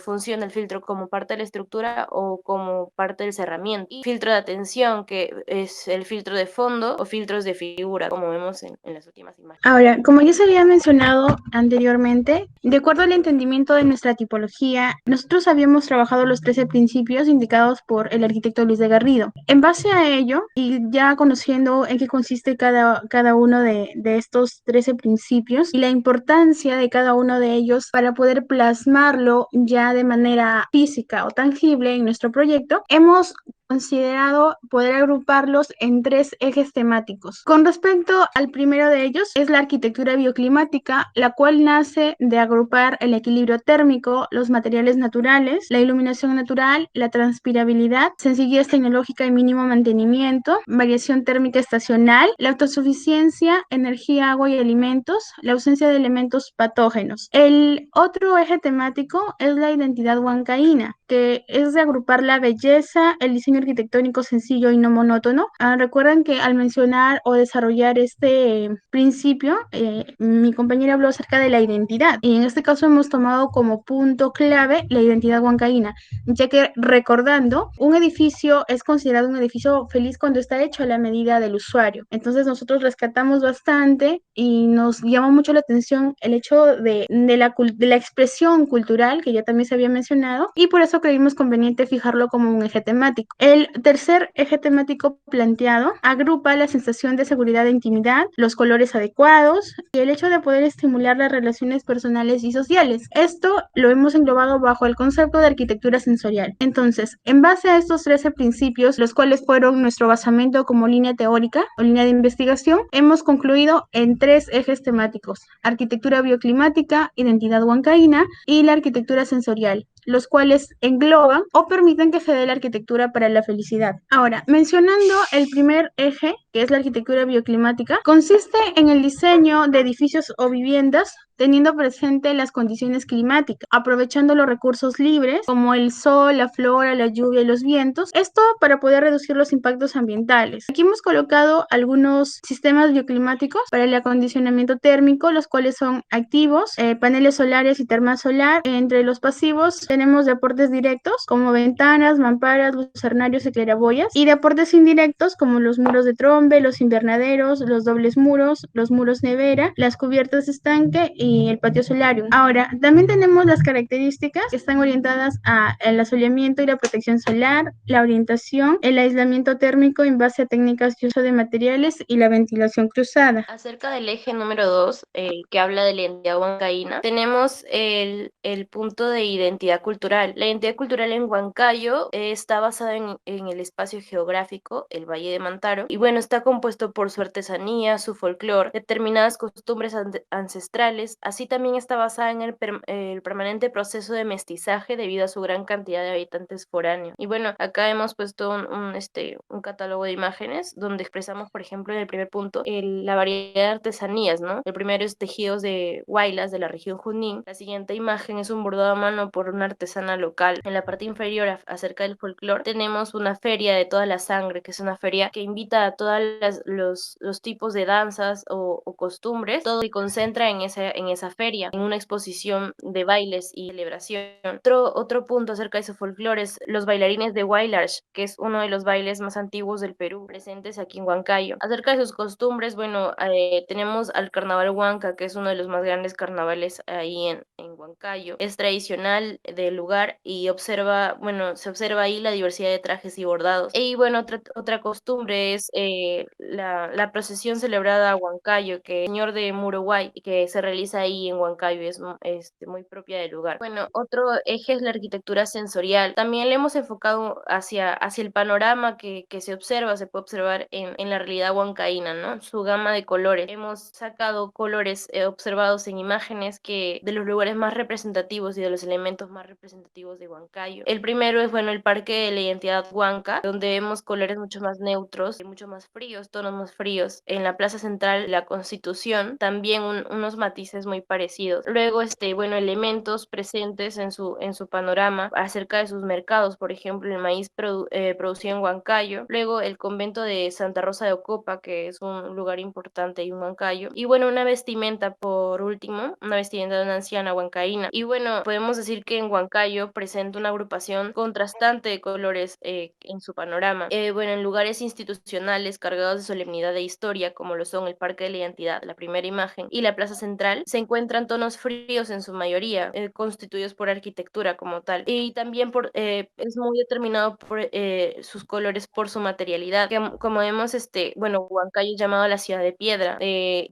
funciona el filtro como parte de la estructura o como parte del cerramiento. Y filtro de atención, que es el filtro de fondo o filtros de figura, como vemos en las últimas imágenes. Ahora, como ya se había mencionado anteriormente, de acuerdo al entendimiento de nuestra tipología, nosotros habíamos trabajado los 13 principios indicados por el arquitecto Luis de Garrido. En base a ello, y ya conociendo en qué consiste cada uno de estos 13 principios y la importancia de cada uno de ellos para poder plasmarlo ya de manera física o tangible en nuestro proyecto, hemos considerado poder agruparlos en 3 ejes temáticos. Con respecto al primero de ellos, es la arquitectura bioclimática, la cual nace de agrupar el equilibrio térmico, los materiales naturales, la iluminación natural, la transpirabilidad, sencillez tecnológica y mínimo mantenimiento, variación térmica estacional, la autosuficiencia, energía, agua y alimentos, la ausencia de elementos patógenos. El otro eje temático es la identidad huancaína, que es de agrupar la belleza, el diseño arquitectónico sencillo y no monótono. Recuerdan que al mencionar o desarrollar este principio, mi compañera habló acerca de la identidad, y en este caso hemos tomado como punto clave la identidad huancaína, ya que recordando, un edificio es considerado un edificio feliz cuando está hecho a la medida del usuario. Entonces nosotros rescatamos bastante y nos llamó mucho la atención el hecho de la expresión cultural, que ya también se había mencionado, y por eso creímos conveniente fijarlo como un eje temático. El tercer eje temático planteado agrupa la sensación de seguridad e intimidad, los colores adecuados y el hecho de poder estimular las relaciones personales y sociales. Esto lo hemos englobado bajo el concepto de arquitectura sensorial. Entonces, en base a estos 13 principios, los cuales fueron nuestro basamento como línea teórica o línea de investigación, hemos concluido en 3 ejes temáticos: arquitectura bioclimática, identidad huancaína y la arquitectura sensorial, los cuales engloban o permiten que se dé la arquitectura para la felicidad. Ahora, mencionando el primer eje, que es la arquitectura bioclimática, consiste en el diseño de edificios o viviendas teniendo presente las condiciones climáticas, aprovechando los recursos libres como el sol, la flora, la lluvia y los vientos, esto para poder reducir los impactos ambientales. Aquí hemos colocado algunos sistemas bioclimáticos para el acondicionamiento térmico, los cuales son activos, paneles solares y termas solar. Entre los pasivos tenemos de aportes directos como ventanas, mamparas, lucernarios y claraboyas, y de aportes indirectos como los muros de trombe, los invernaderos, los dobles muros, los muros nevera, las cubiertas de estanque y el patio solarium. Ahora, también tenemos las características que están orientadas al asoleamiento y la protección solar, la orientación, el aislamiento térmico en base a técnicas de uso de materiales y la ventilación cruzada. Acerca del eje número 2, que habla de la identidad huancaína, tenemos el punto de identidad cultural. La identidad cultural en Huancayo está basada en el espacio geográfico, el Valle de Mantaro, y bueno, está compuesto por su artesanía, su folclore, determinadas costumbres ancestrales, así también está basada en el permanente proceso de mestizaje debido a su gran cantidad de habitantes foráneos. Y bueno, acá hemos puesto un catálogo de imágenes donde expresamos, por ejemplo, en el primer punto, la variedad de artesanías, ¿no? El primero es tejidos de huaylas de la región Junín. La siguiente imagen es un bordado a mano por una artesana local. En la parte inferior, acerca del folclore, tenemos una feria de toda la sangre, que es una feria que invita a todos los tipos de danzas o costumbres, todo se concentra en esa feria, en una exposición de bailes y celebración. Otro punto acerca de su folclore es los bailarines de Huaylas, que es uno de los bailes más antiguos del Perú, presentes aquí en Huancayo. Acerca de sus costumbres, bueno, tenemos al carnaval Huanca, que es uno de los más grandes carnavales ahí en Huancayo. Es tradicional del lugar y se observa ahí la diversidad de trajes y bordados. Y bueno, otra costumbre es la procesión celebrada a Huancayo, que es el Señor de Muruguay, que se realiza ahí en Huancayo, es muy propia del lugar. Bueno, otro eje es la arquitectura sensorial. También le hemos enfocado hacia el panorama que se puede observar en la realidad huancaína, ¿no? Su gama de colores. Hemos sacado colores observados en imágenes de los lugares más representativos y de los elementos más representativos de Huancayo. El primero es, bueno, el Parque de la Identidad Huanca, donde vemos colores mucho más neutros, mucho más fríos, tonos más fríos. En la Plaza Central, la Constitución, también unos matices muy parecidos. Luego, bueno, elementos presentes en su panorama acerca de sus mercados, por ejemplo, el maíz producido en Huancayo. Luego, el convento de Santa Rosa de Ocopa, que es un lugar importante en Huancayo. Y bueno, una vestimenta, por último, una vestimenta de una anciana huancaína. Y bueno, podemos decir que en Huancayo presenta una agrupación contrastante de colores en su panorama. Bueno, en lugares institucionales cargados de solemnidad e historia, como lo son el Parque de la Identidad, la primera imagen, y la Plaza Central, se encuentran tonos fríos en su mayoría, constituidos por arquitectura como tal. Y también es muy determinado por sus colores, por su materialidad. Como vemos, bueno, Huancayo es llamado la ciudad de piedra.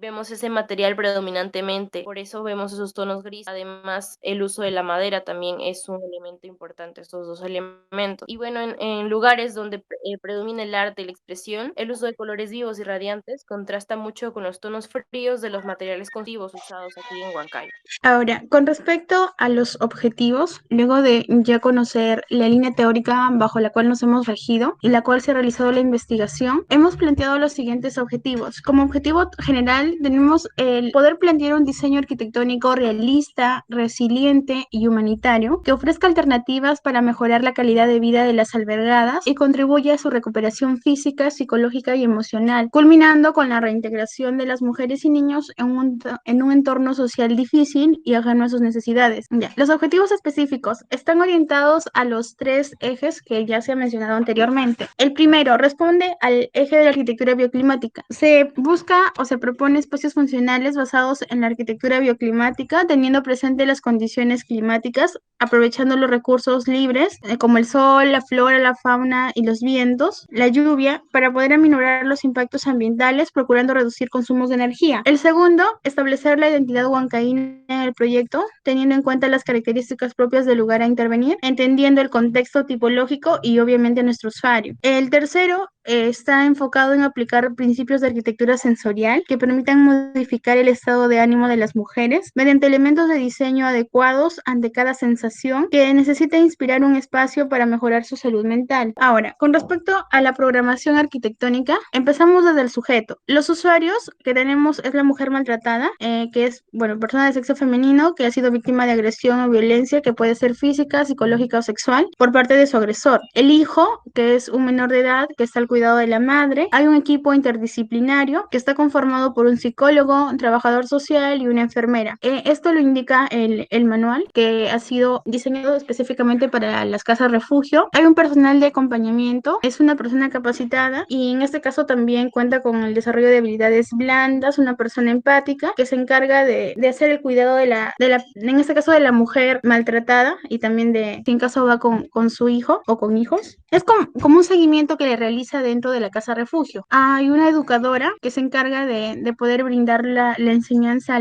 Vemos ese material predominantemente, por eso vemos esos tonos grises. Además, el uso de la madera también es un elemento importante, estos dos elementos. Y bueno, en lugares donde predomina el arte y la expresión, el uso de colores vivos y radiantes contrasta mucho con los tonos fríos de los materiales constructivos usados aquí en Huancayo. Ahora, con respecto a los objetivos, luego de ya conocer la línea teórica bajo la cual nos hemos regido y la cual se ha realizado la investigación, hemos planteado los siguientes objetivos. Como objetivo general, tenemos el poder plantear un diseño arquitectónico realista, resiliente y humanitario que ofrezca alternativas para mejorar la calidad de vida de las albergadas y contribuya a su recuperación física, psicológica y emocional, culminando con la reintegración de las mujeres y niños en un entorno social difícil y ajeno a sus necesidades. Ya. Los objetivos específicos están orientados a los 3 ejes que ya se ha mencionado anteriormente. El primero responde al eje de la arquitectura bioclimática. Se busca o se propone espacios funcionales basados en la arquitectura bioclimática, teniendo presente las condiciones climáticas, aprovechando los recursos libres, como el sol, la flora, la fauna y los vientos, la lluvia, para poder aminorar los impactos ambientales, procurando reducir consumos de energía. El segundo, establecer la identidad huancaína en el proyecto, teniendo en cuenta las características propias del lugar a intervenir, entendiendo el contexto tipológico y obviamente a nuestro usuario. El tercero está enfocado en aplicar principios de arquitectura sensorial que permitan modificar el estado de ánimo de las mujeres mediante elementos de diseño adecuados ante cada sensación que necesita inspirar un espacio para mejorar su salud mental. Ahora, con respecto a la programación arquitectónica, empezamos desde el sujeto. Los usuarios que tenemos es la mujer maltratada, que es, bueno, persona de sexo femenino que ha sido víctima de agresión o violencia que puede ser física, psicológica o sexual por parte de su agresor. El hijo, que es un menor de edad que está al cuidado de la madre. Hay un equipo interdisciplinario que está conformado por un psicólogo, un trabajador social y una enfermera. Esto lo indica el manual que ha sido diseñado específicamente para las casas refugio. Hay un personal de acompañamiento, es una persona capacitada y en este caso también cuenta con el desarrollo de habilidades blandas, una persona empática que se encarga de hacer el cuidado en este caso de la mujer maltratada y también de si en caso va con su hijo o con hijos. Es como un seguimiento que le realiza dentro de la casa refugio. Hay una educadora que se encarga de poder brindar la enseñanza a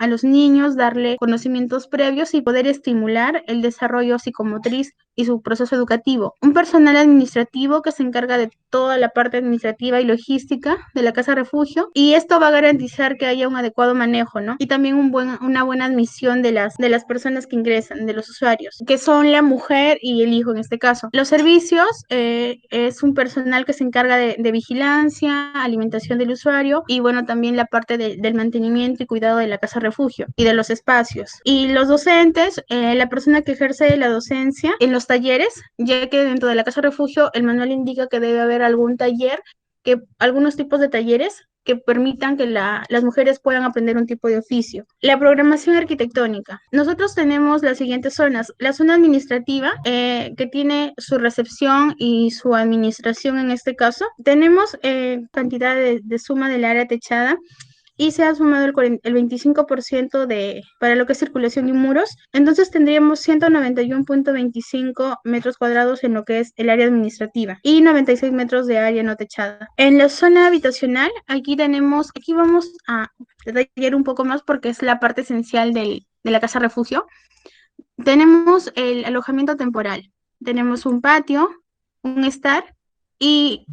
los niños, darle conocimientos previos y poder estimular el desarrollo psicomotriz y su proceso educativo. Un personal administrativo que se encarga de toda la parte administrativa y logística de la casa refugio y esto va a garantizar que haya un adecuado manejo, ¿no? Y también una buena admisión de las personas que ingresan, de los usuarios, que son la mujer y el hijo en este caso. Los servicios es un personal que se encarga de vigilancia, alimentación del usuario y bueno, también la parte del mantenimiento y cuidado de la casa refugio y de los espacios. Y los docentes, la persona que ejerce la docencia en los talleres, ya que dentro de la casa refugio el manual indica que debe haber algún taller, algunos tipos de talleres que permitan que las mujeres puedan aprender un tipo de oficio. La programación arquitectónica. Nosotros tenemos las siguientes zonas. La zona administrativa, que tiene su recepción y su administración en este caso. Tenemos cantidad de suma del área techada y se ha sumado el 25% para lo que es circulación y muros. Entonces tendríamos 191.25 metros cuadrados en lo que es el área administrativa y 96 metros de área no techada. En la zona habitacional, aquí vamos a detallar un poco más porque es la parte esencial de la casa refugio. Tenemos el alojamiento temporal, tenemos un patio, un estar y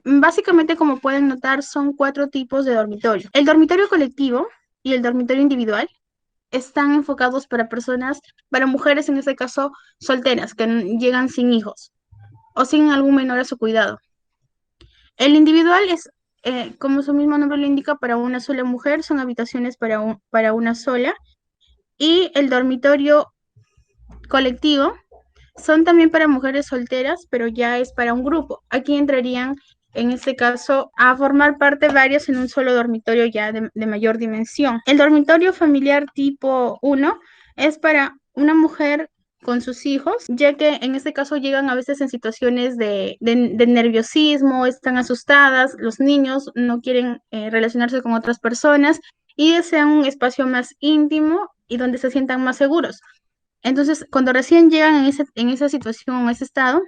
básicamente, como pueden notar, son 4 tipos de dormitorio. El dormitorio colectivo y el dormitorio individual están enfocados para mujeres, en este caso, solteras, que llegan sin hijos o sin algún menor a su cuidado. El individual es, como su mismo nombre lo indica, para una sola mujer, son habitaciones para una sola. Y el dormitorio colectivo son también para mujeres solteras, pero ya es para un grupo. Aquí entrarían, en este caso, a formar parte varios en un solo dormitorio ya de mayor dimensión. El dormitorio familiar tipo 1 es para una mujer con sus hijos, ya que en este caso llegan a veces en situaciones de nerviosismo, están asustadas, los niños no quieren relacionarse con otras personas y desean un espacio más íntimo y donde se sientan más seguros. Entonces, cuando recién llegan en esa situación o ese estado,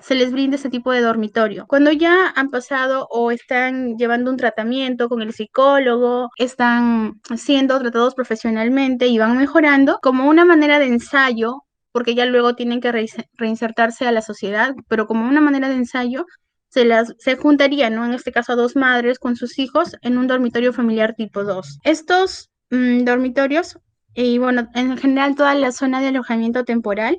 se les brinda ese tipo de dormitorio. Cuando ya han pasado o están llevando un tratamiento con el psicólogo, están siendo tratados profesionalmente y van mejorando, como una manera de ensayo, porque ya luego tienen que reinsertarse a la sociedad, pero como una manera de ensayo, se juntarían, ¿no? En este caso, a 2 madres con sus hijos en un dormitorio familiar tipo 2. Estos dormitorios y bueno, en general toda la zona de alojamiento temporal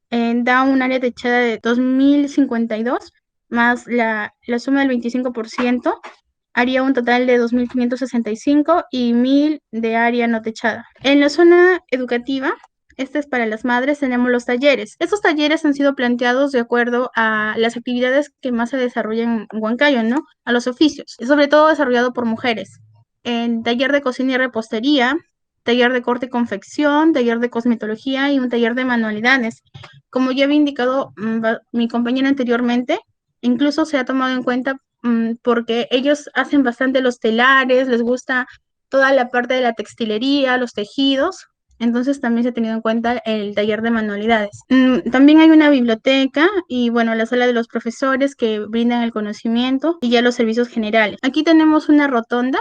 da un área techada de 2.052 más la suma del 25%, haría un total de 2.565 y 1.000 de área no techada. En la zona educativa, este es para las madres, tenemos los talleres. Estos talleres han sido planteados de acuerdo a las actividades que más se desarrollan en Huancayo, ¿no? A los oficios, sobre todo desarrollado por mujeres. En taller de cocina y repostería, taller de corte y confección, taller de cosmetología y un taller de manualidades. Como ya había indicado mi compañera anteriormente, incluso se ha tomado en cuenta porque ellos hacen bastante los telares, les gusta toda la parte de la textilería, los tejidos, entonces también se ha tenido en cuenta el taller de manualidades. También hay una biblioteca y bueno, la sala de los profesores que brindan el conocimiento y ya los servicios generales. Aquí tenemos una rotonda,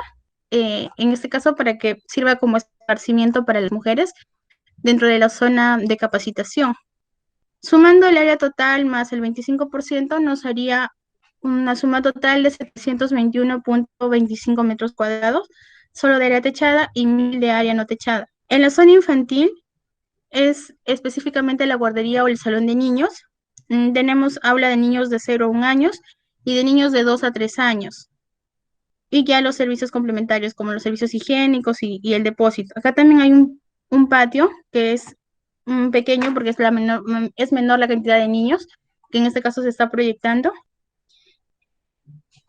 en este caso para que sirva como esparcimiento para las mujeres dentro de la zona de capacitación. Sumando el área total más el 25% nos haría una suma total de 721.25 metros cuadrados, solo de área techada y 1.000 de área no techada. En la zona infantil es específicamente la guardería o el salón de niños. Tenemos aula de niños de 0 a 1 años y de niños de 2 a 3 años. Y ya los servicios complementarios como los servicios higiénicos y el depósito. Acá también hay un patio que es pequeño porque es menor la cantidad de niños, que en este caso se está proyectando.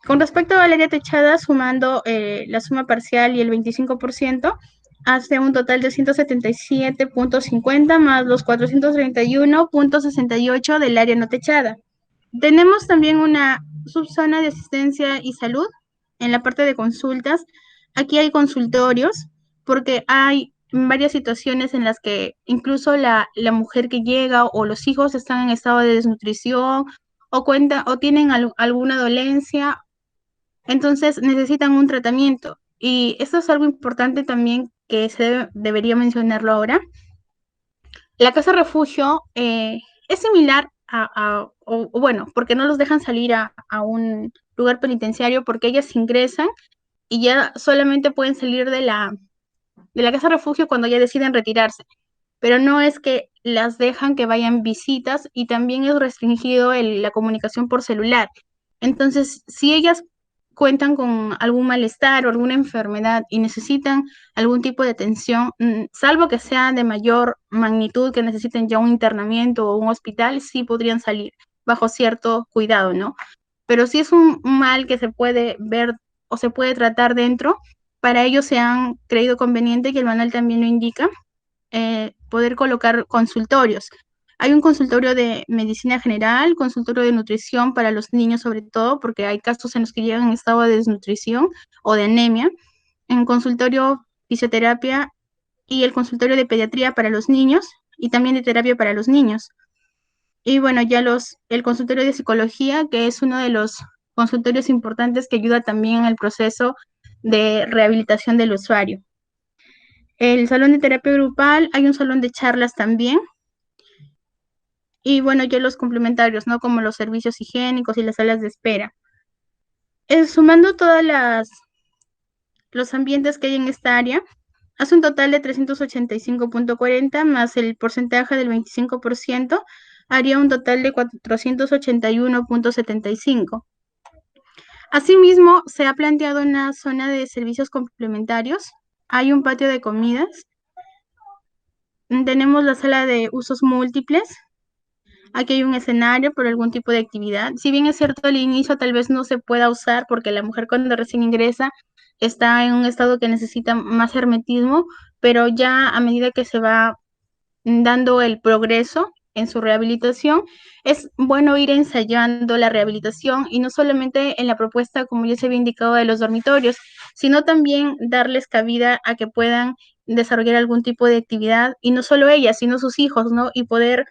Con respecto al área techada, sumando la suma parcial y el 25%, hace un total de 177.50 más los 431.68 del área no techada. Tenemos también una subzona de asistencia y salud en la parte de consultas. Aquí hay consultorios porque hay varias situaciones en las que incluso la mujer que llega o los hijos están en estado de desnutrición o tienen alguna dolencia, entonces necesitan un tratamiento. Y esto es algo importante también que debería mencionarlo ahora. La casa refugio es similar bueno, porque no los dejan salir a un lugar penitenciario porque ellas ingresan y ya solamente pueden salir de la casa refugio cuando ya deciden retirarse. Pero no es que las dejan que vayan visitas y también es restringido la comunicación por celular. Entonces, si ellas cuentan con algún malestar o alguna enfermedad y necesitan algún tipo de atención, salvo que sea de mayor magnitud, que necesiten ya un internamiento o un hospital, sí podrían salir bajo cierto cuidado, ¿no? Pero si es un mal que se puede ver o se puede tratar dentro, para ello se han creído conveniente, que el manual también lo indica, poder colocar consultorios. Hay un consultorio de medicina general, consultorio de nutrición para los niños sobre todo, porque hay casos en los que llegan en estado de desnutrición o de anemia. En consultorio fisioterapia y el consultorio de pediatría para los niños y también de terapia para los niños. Y bueno, ya el consultorio de psicología, que es uno de los consultorios importantes que ayuda también en el proceso de rehabilitación del usuario. El salón de terapia grupal, hay un salón de charlas también. Y bueno, ya los complementarios, ¿no? Como los servicios higiénicos y las salas de espera. Sumando todas los ambientes que hay en esta área, hace un total de 385.40 más el porcentaje del 25%, haría un total de 481.75. Asimismo, se ha planteado una zona de servicios complementarios. Hay un patio de comidas. Tenemos la sala de usos múltiples. Aquí hay un escenario por algún tipo de actividad. Si bien es cierto, al inicio tal vez no se pueda usar porque la mujer cuando recién ingresa está en un estado que necesita más hermetismo, pero ya a medida que se va dando el progreso en su rehabilitación, es bueno ir ensayando la rehabilitación y no solamente en la propuesta, como ya se había indicado, de los dormitorios, sino también darles cabida a que puedan desarrollar algún tipo de actividad y no solo ellas, sino sus hijos, ¿no? Y poder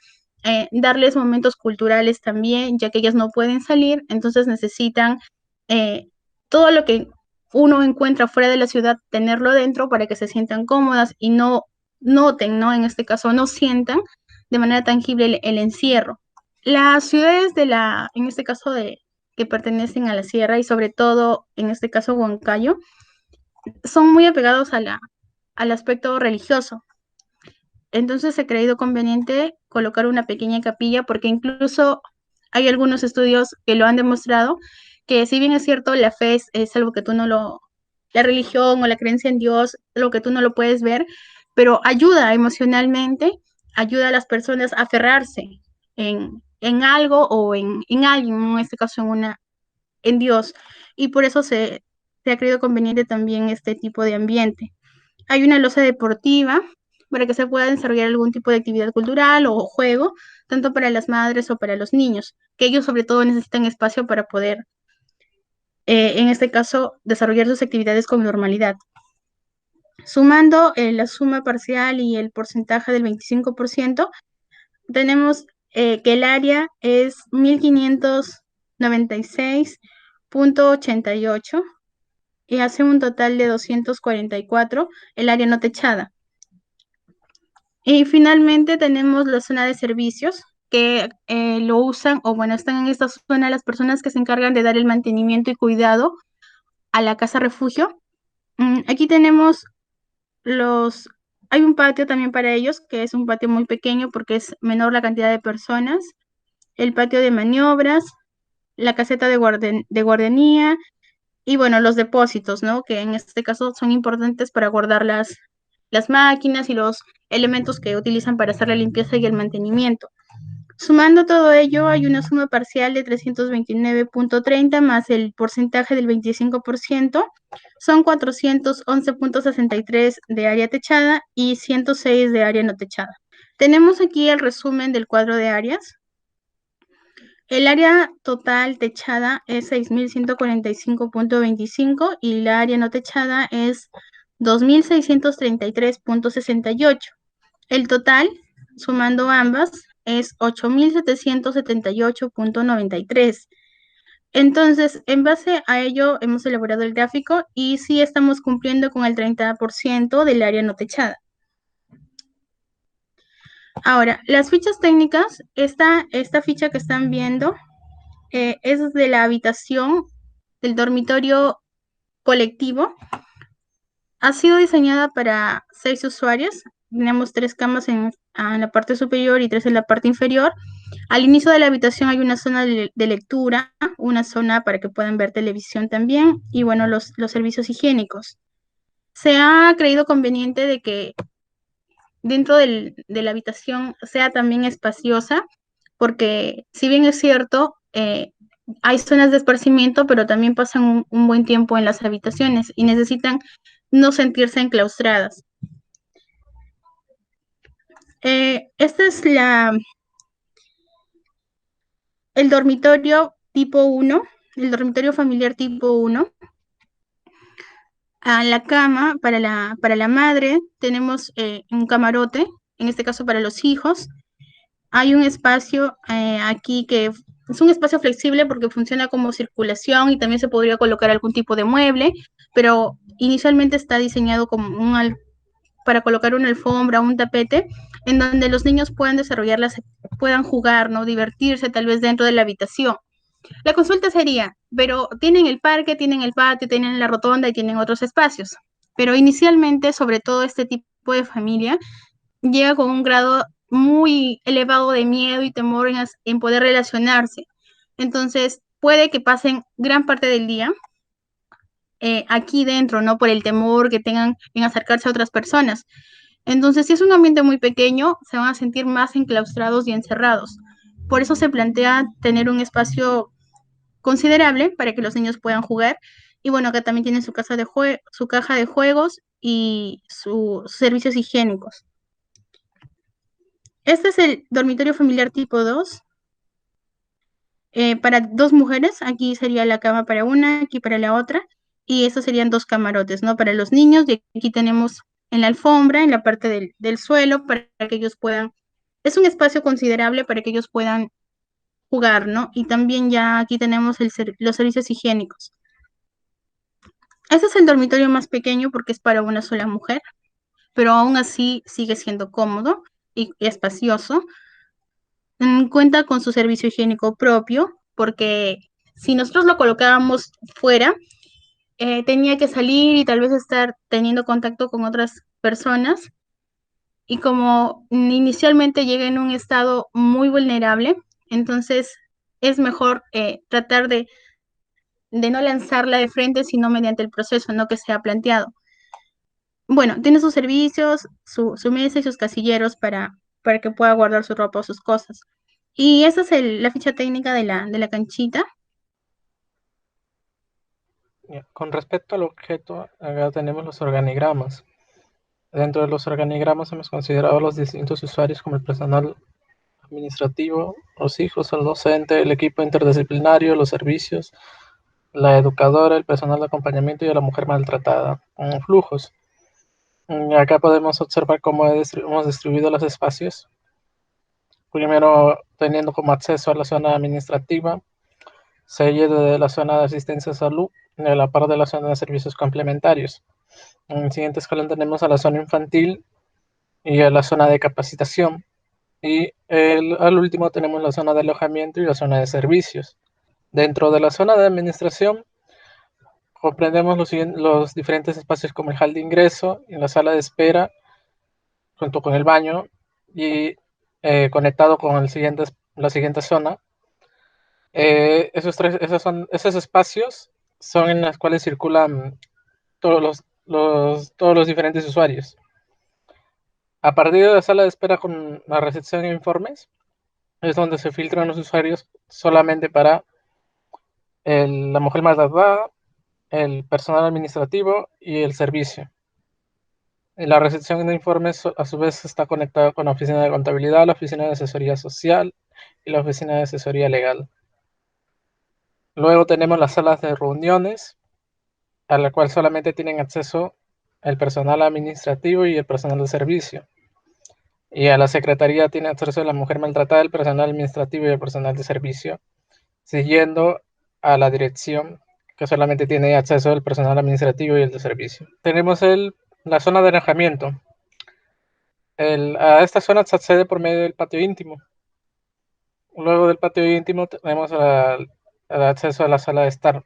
darles momentos culturales también, ya que ellas no pueden salir, entonces necesitan todo lo que uno encuentra fuera de la ciudad, tenerlo dentro para que se sientan cómodas y no noten, ¿no? En este caso, no sientan de manera tangible el encierro. Las ciudades en este caso que pertenecen a la sierra y sobre todo, en este caso, Huancayo, son muy apegados al aspecto religioso. Entonces se ha creído conveniente colocar una pequeña capilla porque incluso hay algunos estudios que lo han demostrado, que si bien es cierto, la fe es algo que la religión o la creencia en Dios, lo que tú no lo puedes ver, pero ayuda emocionalmente, ayuda a las personas a aferrarse en algo o en alguien, en este caso en Dios, y por eso se ha creído conveniente también este tipo de ambiente. Hay una loza deportiva para que se pueda desarrollar algún tipo de actividad cultural o juego, tanto para las madres o para los niños, que ellos sobre todo necesitan espacio para poder, en este caso, desarrollar sus actividades con normalidad. Sumando la suma parcial y el porcentaje del 25%, tenemos que el área es 1596.88 y hace un total de 244 el área no techada. Y finalmente tenemos la zona de servicios, que lo usan, o bueno, están en esta zona las personas que se encargan de dar el mantenimiento y cuidado a la casa refugio. Aquí tenemos hay un patio también para ellos, que es un patio muy pequeño porque es menor la cantidad de personas, el patio de maniobras, la caseta de guardería y bueno, los depósitos, ¿no? Que en este caso son importantes para guardar las máquinas y los elementos que utilizan para hacer la limpieza y el mantenimiento. Sumando todo ello, hay una suma parcial de 329.30 más el porcentaje del 25%, son 411.63 de área techada y 106 de área no techada. Tenemos aquí el resumen del cuadro de áreas. El área total techada es 6.145.25 y la área no techada es 2.633.68. El total, sumando ambas, es 8.778.93. Entonces, en base a ello, hemos elaborado el gráfico y sí estamos cumpliendo con el 30% del área no techada. Ahora, las fichas técnicas, esta ficha que están viendo es de la habitación del dormitorio colectivo. Ha sido diseñada para 6 usuarios. Tenemos 3 camas en la parte superior y 3 en la parte inferior. Al inicio de la habitación hay una zona de lectura, una zona para que puedan ver televisión también y bueno, los servicios higiénicos. Se ha creído conveniente de que dentro de la habitación sea también espaciosa, porque si bien es cierto, hay zonas de esparcimiento, pero también pasan un buen tiempo en las habitaciones y necesitan no sentirse enclaustradas. Este es el dormitorio tipo 1, el dormitorio familiar tipo 1. A la cama para la madre tenemos un camarote, en este caso para los hijos. Hay un espacio aquí que es un espacio flexible porque funciona como circulación y también se podría colocar algún tipo de mueble, pero inicialmente está diseñado como para colocar una alfombra, un tapete, en donde los niños puedan jugar, ¿no? Divertirse tal vez dentro de la habitación. La consulta sería, pero tienen el parque, tienen el patio, tienen la rotonda y tienen otros espacios. Pero inicialmente, sobre todo este tipo de familia, llega con un grado muy elevado de miedo y temor en poder relacionarse. Entonces, puede que pasen gran parte del día aquí dentro, ¿no? Por el temor que tengan en acercarse a otras personas. Entonces, si es un ambiente muy pequeño, se van a sentir más enclaustrados y encerrados. Por eso se plantea tener un espacio considerable para que los niños puedan jugar. Y bueno, acá también tiene su caja de juegos y sus servicios higiénicos. Este es el dormitorio familiar tipo 2. Para 2 mujeres, aquí sería la cama para una, aquí para la otra. Y estos serían 2 camarotes, ¿no? Para los niños, y aquí tenemos en la alfombra, en la parte del suelo, para que ellos puedan. Es un espacio considerable para que ellos puedan jugar, ¿no? Y también ya aquí tenemos los servicios higiénicos. Este es el dormitorio más pequeño porque es para una sola mujer, pero aún así sigue siendo cómodo y espacioso. Cuenta con su servicio higiénico propio, porque si nosotros lo colocábamos fuera, tenía que salir y tal vez estar teniendo contacto con otras personas. Y como inicialmente llega en un estado muy vulnerable, entonces es mejor tratar de no lanzarla de frente, sino mediante el proceso, ¿no? Que se ha planteado. Bueno, tiene sus servicios, su mesa y sus casilleros para que pueda guardar su ropa o sus cosas. Y esa es la ficha técnica de la canchita. Con respecto al objeto, acá tenemos los organigramas. Dentro de los organigramas hemos considerado los distintos usuarios como el personal administrativo, los hijos, el docente, el equipo interdisciplinario, los servicios, la educadora, el personal de acompañamiento y a la mujer maltratada. Flujos. Acá podemos observar cómo hemos distribuido los espacios. Primero, teniendo como acceso a la zona administrativa, seguido de la zona de asistencia a salud, y a la par de la zona de servicios complementarios. En el siguiente escalón tenemos a la zona infantil y a la zona de capacitación. Y al último tenemos la zona de alojamiento y la zona de servicios. Dentro de la zona de administración comprendemos los diferentes espacios como el hall de ingreso y la sala de espera, junto con el baño y conectado con la siguiente zona. Esos espacios son en los cuales circulan todos los diferentes usuarios. A partir de la sala de espera con la recepción de informes, es donde se filtran los usuarios solamente para la mujer maltratada, el personal administrativo y el servicio. La recepción de informes a su vez está conectada con la oficina de contabilidad, la oficina de asesoría social y la oficina de asesoría legal. Luego tenemos las salas de reuniones, a la cual solamente tienen acceso el personal administrativo y el personal de servicio. Y a la secretaría tiene acceso la mujer maltratada, el personal administrativo y el personal de servicio, siguiendo a la dirección, que solamente tiene acceso el personal administrativo y el de servicio. Tenemos la zona de alojamiento. A esta zona se accede por medio del patio íntimo. Luego del patio íntimo tenemos el acceso a la sala de estar.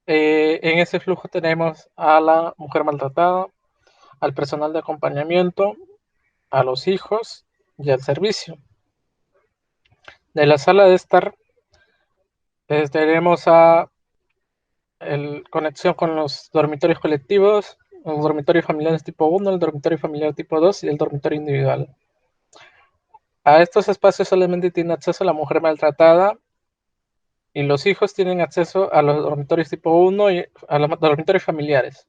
En ese flujo tenemos a la mujer maltratada, al personal de acompañamiento, a los hijos y al servicio. De la sala de estar tenemos conexión con los dormitorios colectivos, los dormitorios familiares tipo 1, el dormitorio familiar tipo 2 y el dormitorio individual. A estos espacios solamente tiene acceso la mujer maltratada y los hijos tienen acceso a los dormitorios tipo 1 y a los dormitorios familiares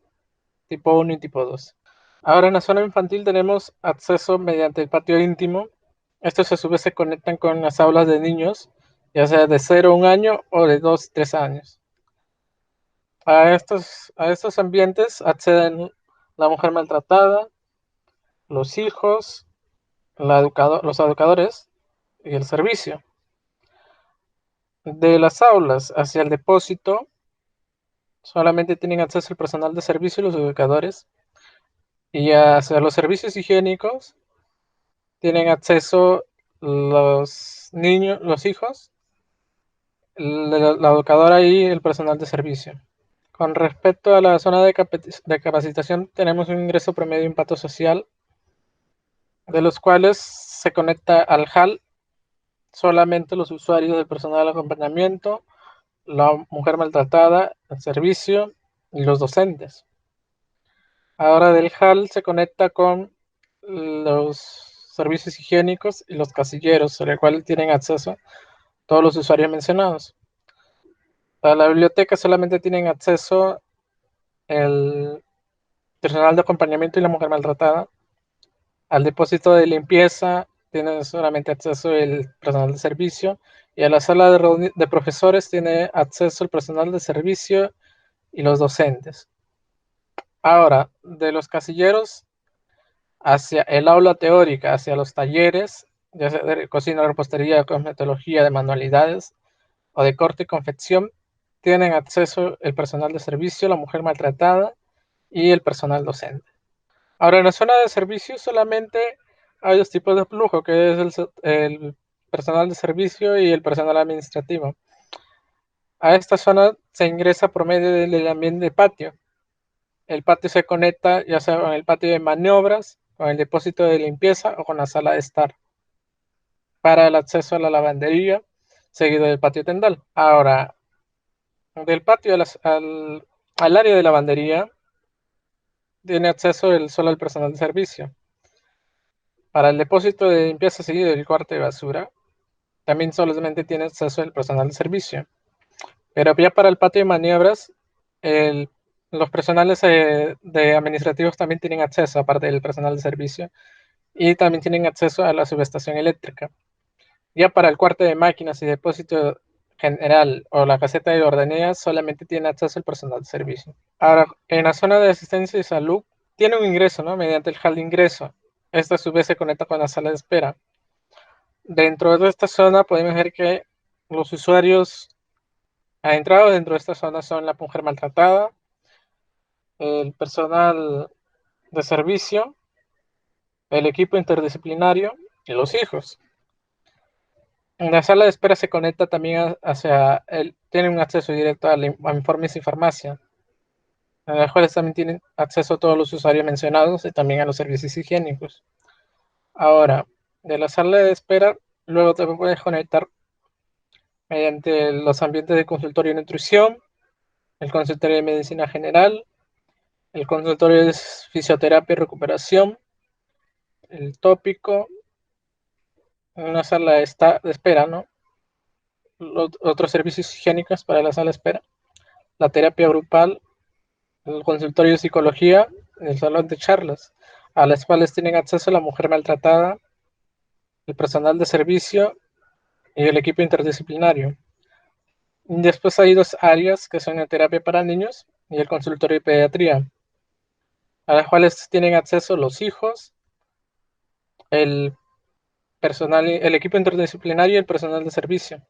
tipo 1 y tipo 2. Ahora en la zona infantil tenemos acceso mediante el patio íntimo. Estos a su vez se conectan con las aulas de niños, ya sea de 0 a 1 año o de 2 a 3 años. A estos ambientes acceden la mujer maltratada, los hijos, los educadores y el servicio. De las aulas hacia el depósito solamente tienen acceso el personal de servicio y los educadores. Y hacia los servicios higiénicos tienen acceso los niños, los hijos, la educadora y el personal de servicio. Con respecto a la zona de capacitación, tenemos un ingreso promedio de impacto social, de los cuales se conecta al HAL solamente los usuarios del personal de acompañamiento, la mujer maltratada, el servicio y los docentes. Ahora del HAL se conecta con los servicios higiénicos y los casilleros, a los cuales tienen acceso todos los usuarios mencionados. A la biblioteca solamente tienen acceso el personal de acompañamiento y la mujer maltratada. Al depósito de limpieza tiene solamente acceso el personal de servicio y a la sala de profesores tiene acceso el personal de servicio y los docentes. Ahora, de los casilleros hacia el aula teórica, hacia los talleres, ya sea de cocina, repostería, cosmetología, de manualidades o de corte y confección, tienen acceso el personal de servicio, la mujer maltratada y el personal docente. Ahora, en la zona de servicio solamente hay dos tipos de flujo, que es el personal de servicio y el personal administrativo. A esta zona se ingresa por medio del ambiente de patio. El patio se conecta ya sea con el patio de maniobras, con el depósito de limpieza o con la sala de estar para el acceso a la lavandería, seguido del patio tendal. Ahora, del patio al área de lavandería tiene acceso solo el personal de servicio. Para el depósito de limpieza seguido del cuarto de basura, también solamente tiene acceso el personal de servicio. Pero ya para el patio de maniobras, los personales de administrativos también tienen acceso, aparte del personal de servicio, y también tienen acceso a la subestación eléctrica. Ya para el cuarto de máquinas y depósito general o la caseta de ordenadas, solamente tiene acceso el personal de servicio. Ahora, en la zona de asistencia y salud, tiene un ingreso, ¿no? Mediante el hall de ingreso. Esta a su vez se conecta con la sala de espera. Dentro de esta zona podemos ver que los usuarios adentrados dentro de esta zona son la mujer maltratada, el personal de servicio, el equipo interdisciplinario y los hijos. En la sala de espera se conecta también tiene un acceso directo a informes y farmacia, en las cuales también tienen acceso a todos los usuarios mencionados y también a los servicios higiénicos. Ahora, de la sala de espera, luego te puedes conectar mediante los ambientes de consultorio de nutrición, el consultorio de medicina general, el consultorio de fisioterapia y recuperación, el tópico, una sala de espera, ¿no? Otros servicios higiénicos para la sala de espera, la terapia grupal, el consultorio de psicología, el salón de charlas, a las cuales tienen acceso la mujer maltratada, el personal de servicio y el equipo interdisciplinario. Después hay dos áreas que son la terapia para niños y el consultorio de pediatría, a las cuales tienen acceso los hijos, el equipo interdisciplinario y el personal de servicio.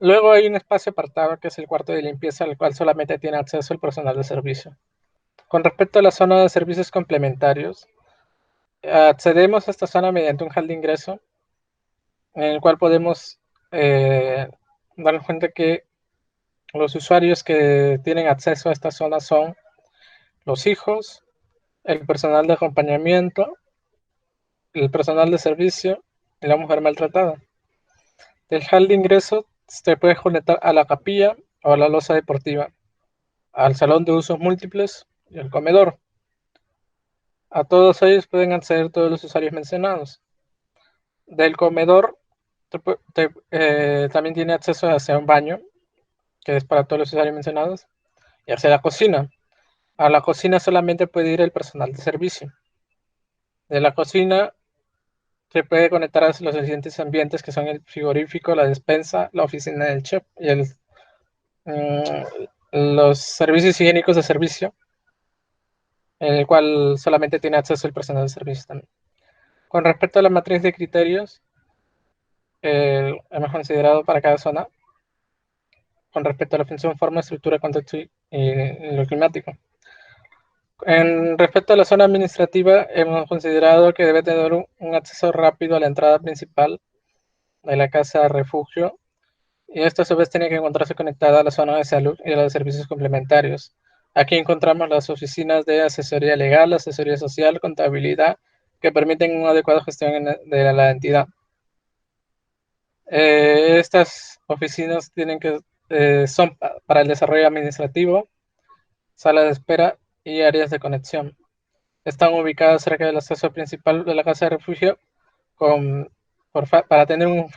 Luego hay un espacio apartado que es el cuarto de limpieza, al cual solamente tiene acceso el personal de servicio. Con respecto a la zona de servicios complementarios, accedemos a esta zona mediante un hall de ingreso, en el cual podemos darnos cuenta que los usuarios que tienen acceso a esta zona son los hijos, el personal de acompañamiento, el personal de servicio y la mujer maltratada. Del hall de ingreso se puede conectar a la capilla o a la loza deportiva, al salón de usos múltiples y al comedor. A todos ellos pueden acceder todos los usuarios mencionados. Del comedor también tiene acceso hacia un baño, que es para todos los usuarios mencionados, y hacia la cocina. A la cocina solamente puede ir el personal de servicio. De la cocina se puede conectar a los siguientes ambientes, que son el frigorífico, la despensa, la oficina del chef y los servicios higiénicos de servicio, en el cual solamente tiene acceso el personal de servicio también. Con respecto a la matriz de criterios, hemos considerado para cada zona, con respecto a la función, forma, estructura, contexto y lo climático. En respecto a la zona administrativa, hemos considerado que debe tener un acceso rápido a la entrada principal de la casa de refugio, y esto a su vez tiene que encontrarse conectada a la zona de salud y a la de servicios complementarios. Aquí encontramos las oficinas de asesoría legal, asesoría social, contabilidad, que permiten una adecuada gestión de la entidad. Estas oficinas son para el desarrollo administrativo, sala de espera y áreas de conexión. Están ubicadas cerca del acceso principal de la casa de refugio para tener un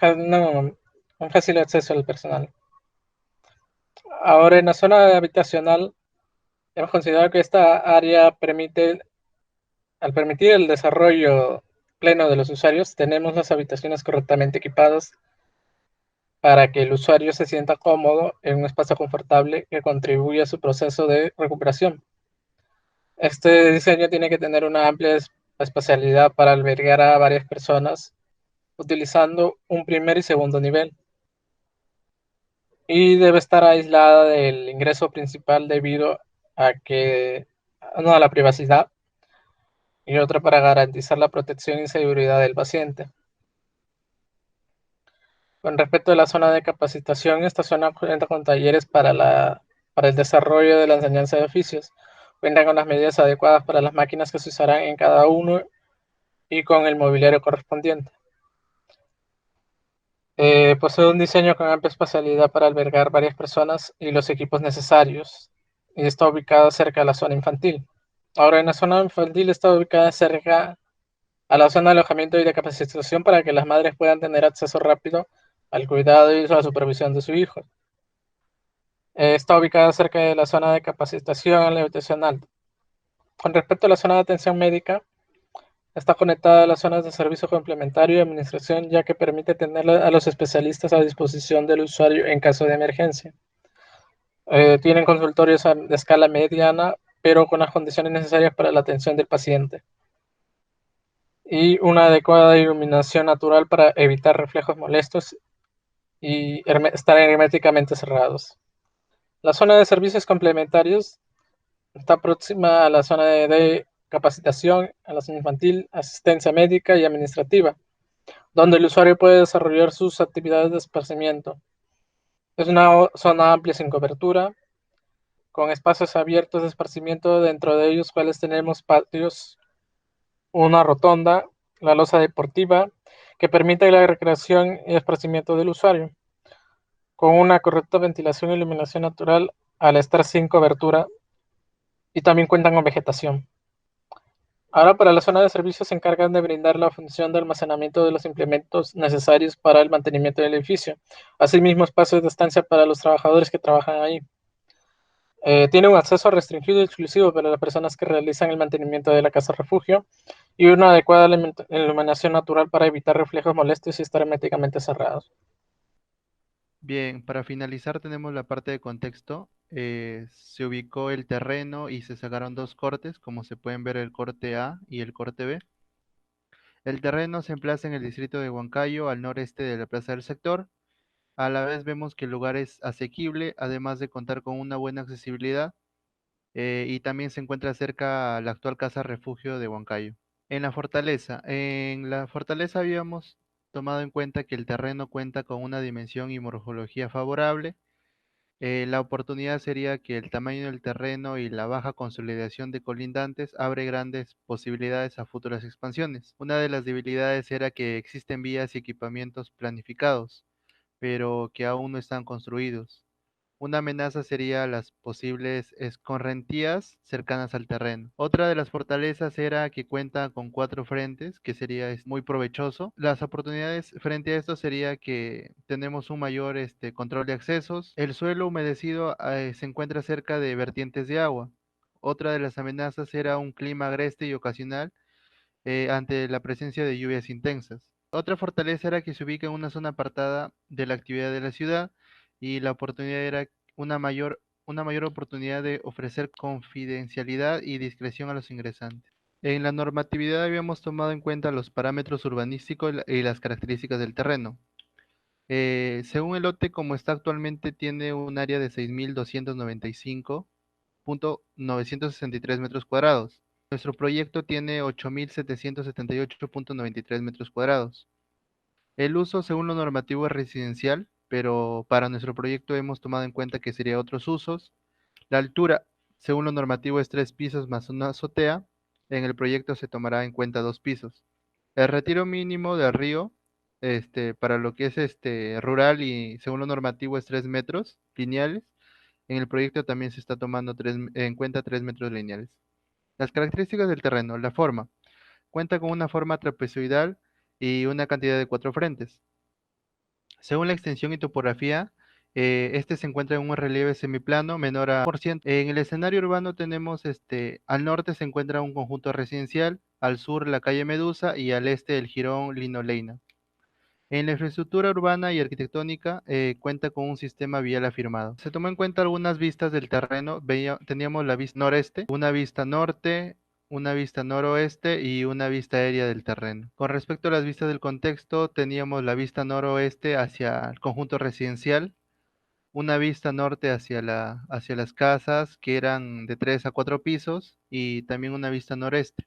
fácil acceso al personal. Ahora, en la zona habitacional, hemos considerado que esta área al permitir el desarrollo pleno de los usuarios, tenemos las habitaciones correctamente equipadas para que el usuario se sienta cómodo en un espacio confortable que contribuya a su proceso de recuperación. Este diseño tiene que tener una amplia espacialidad para albergar a varias personas, utilizando un primer y segundo nivel. Y debe estar aislada del ingreso principal debido a la privacidad, y otra para garantizar la protección y seguridad del paciente. Con respecto a la zona de capacitación, esta zona cuenta con talleres para el desarrollo de la enseñanza de oficios, cuenta con las medidas adecuadas para las máquinas que se usarán en cada uno y con el mobiliario correspondiente. Posee un diseño con amplia espacialidad para albergar varias personas y los equipos necesarios, y está ubicada cerca de la zona infantil. Ahora, en la zona infantil está ubicada cerca a la zona de alojamiento y de capacitación para que las madres puedan tener acceso rápido al cuidado y a la supervisión de su hijo. Está ubicada cerca de la zona de capacitación en la habitación alta. Con respecto a la zona de atención médica, está conectada a las zonas de servicio complementario y administración, ya que permite tener a los especialistas a disposición del usuario en caso de emergencia. Tienen consultorios de escala mediana, pero con las condiciones necesarias para la atención del paciente, y una adecuada iluminación natural para evitar reflejos molestos y estar herméticamente cerrados. La zona de servicios complementarios está próxima a la zona de capacitación, enlace infantil, asistencia médica y administrativa, donde el usuario puede desarrollar sus actividades de esparcimiento. Es una zona amplia sin cobertura, con espacios abiertos de esparcimiento, dentro de ellos cuales tenemos patios, una rotonda, la losa deportiva, que permite la recreación y esparcimiento del usuario, con una correcta ventilación e iluminación natural al estar sin cobertura, y también cuentan con vegetación. Ahora, para la zona de servicios se encargan de brindar la función de almacenamiento de los implementos necesarios para el mantenimiento del edificio, asimismo espacios de estancia para los trabajadores que trabajan ahí. Tiene un acceso restringido y exclusivo para las personas que realizan el mantenimiento de la casa refugio y una adecuada iluminación natural para evitar reflejos molestos y estar herméticamente cerrados. Bien, para finalizar tenemos la parte de contexto. Se ubicó el terreno y se sacaron dos cortes, como se pueden ver el corte A y el corte B. El terreno se emplaza en el distrito de Huancayo, al noreste de la plaza del sector. A la vez vemos que el lugar es asequible, además de contar con una buena accesibilidad, y también se encuentra cerca a la actual casa refugio de Huancayo. En la fortaleza habíamos tomado en cuenta que el terreno cuenta con una dimensión y morfología favorable. La oportunidad sería que el tamaño del terreno y la baja consolidación de colindantes abre grandes posibilidades a futuras expansiones. Una de las debilidades era que existen vías y equipamientos planificados, pero que aún no están construidos. Una amenaza sería las posibles escorrentías cercanas al terreno. Otra de las fortalezas era que cuenta con cuatro frentes, que sería muy provechoso. Las oportunidades frente a esto sería que tenemos un mayor control de accesos. El suelo humedecido se encuentra cerca de vertientes de agua. Otra de las amenazas era un clima agreste y ocasional ante la presencia de lluvias intensas. Otra fortaleza era que se ubica en una zona apartada de la actividad de la ciudad y la oportunidad era una mayor oportunidad de ofrecer confidencialidad y discreción a los ingresantes. En la normatividad habíamos tomado en cuenta los parámetros urbanísticos y las características del terreno. Según el lote, como está actualmente, tiene un área de 6.295.963 metros cuadrados. Nuestro proyecto tiene 8.778.93 metros cuadrados. El uso según lo normativo es residencial, pero para nuestro proyecto hemos tomado en cuenta que sería otros usos. La altura según lo normativo es 3 pisos más una azotea. En el proyecto se tomará en cuenta 2 pisos. El retiro mínimo del río, para lo que es rural y según lo normativo es 3 metros lineales. En el proyecto también se está tomando en cuenta 3 metros lineales. Las características del terreno. La forma. Cuenta con una forma trapezoidal y una cantidad de 4 frentes. Según la extensión y topografía, este se encuentra en un relieve semiplano menor a 1%. En el escenario urbano tenemos, al norte se encuentra un conjunto residencial, al sur la calle Medusa y al este el jirón Lino Leina. En la infraestructura urbana y arquitectónica cuenta con un sistema vial afirmado. Se tomó en cuenta algunas vistas del terreno. Teníamos la vista noreste, una vista norte, una vista noroeste y una vista aérea del terreno. Con respecto a las vistas del contexto, teníamos la vista noroeste hacia el conjunto residencial, una vista norte hacia las casas que eran de 3 a 4 pisos y también una vista noreste.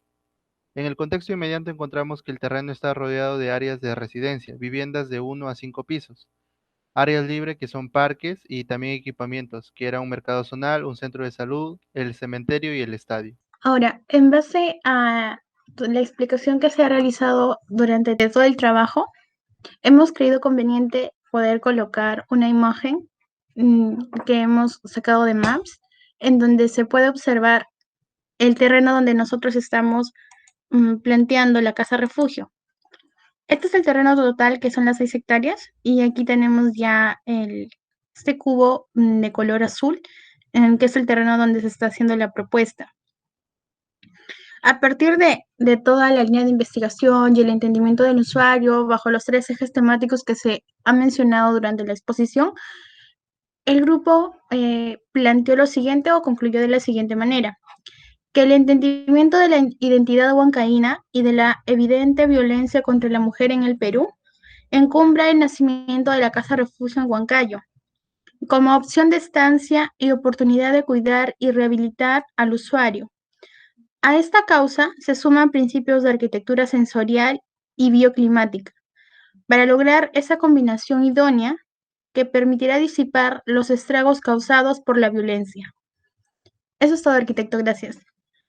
En el contexto inmediato encontramos que el terreno está rodeado de áreas de residencia, viviendas de 1 a 5 pisos, áreas libres que son parques y también equipamientos, que era un mercado zonal, un centro de salud, el cementerio y el estadio. Ahora, en base a la explicación que se ha realizado durante todo el trabajo, hemos creído conveniente poder colocar una imagen que hemos sacado de Maps, en donde se puede observar el terreno donde nosotros estamos planteando la casa refugio. Este es el terreno total, que son las 6 hectáreas, y aquí tenemos ya este cubo de color azul, que es el terreno donde se está haciendo la propuesta. A partir de toda la línea de investigación y el entendimiento del usuario, bajo los 3 ejes temáticos que se han mencionado durante la exposición, el grupo planteó lo siguiente o concluyó de la siguiente manera: que el entendimiento de la identidad huancaína y de la evidente violencia contra la mujer en el Perú encumbra el nacimiento de la Casa Refugio en Huancayo, como opción de estancia y oportunidad de cuidar y rehabilitar al usuario, A esta causa se suman principios de arquitectura sensorial y bioclimática para lograr esa combinación idónea que permitirá disipar los estragos causados por la violencia. Eso es todo, arquitecto. Gracias.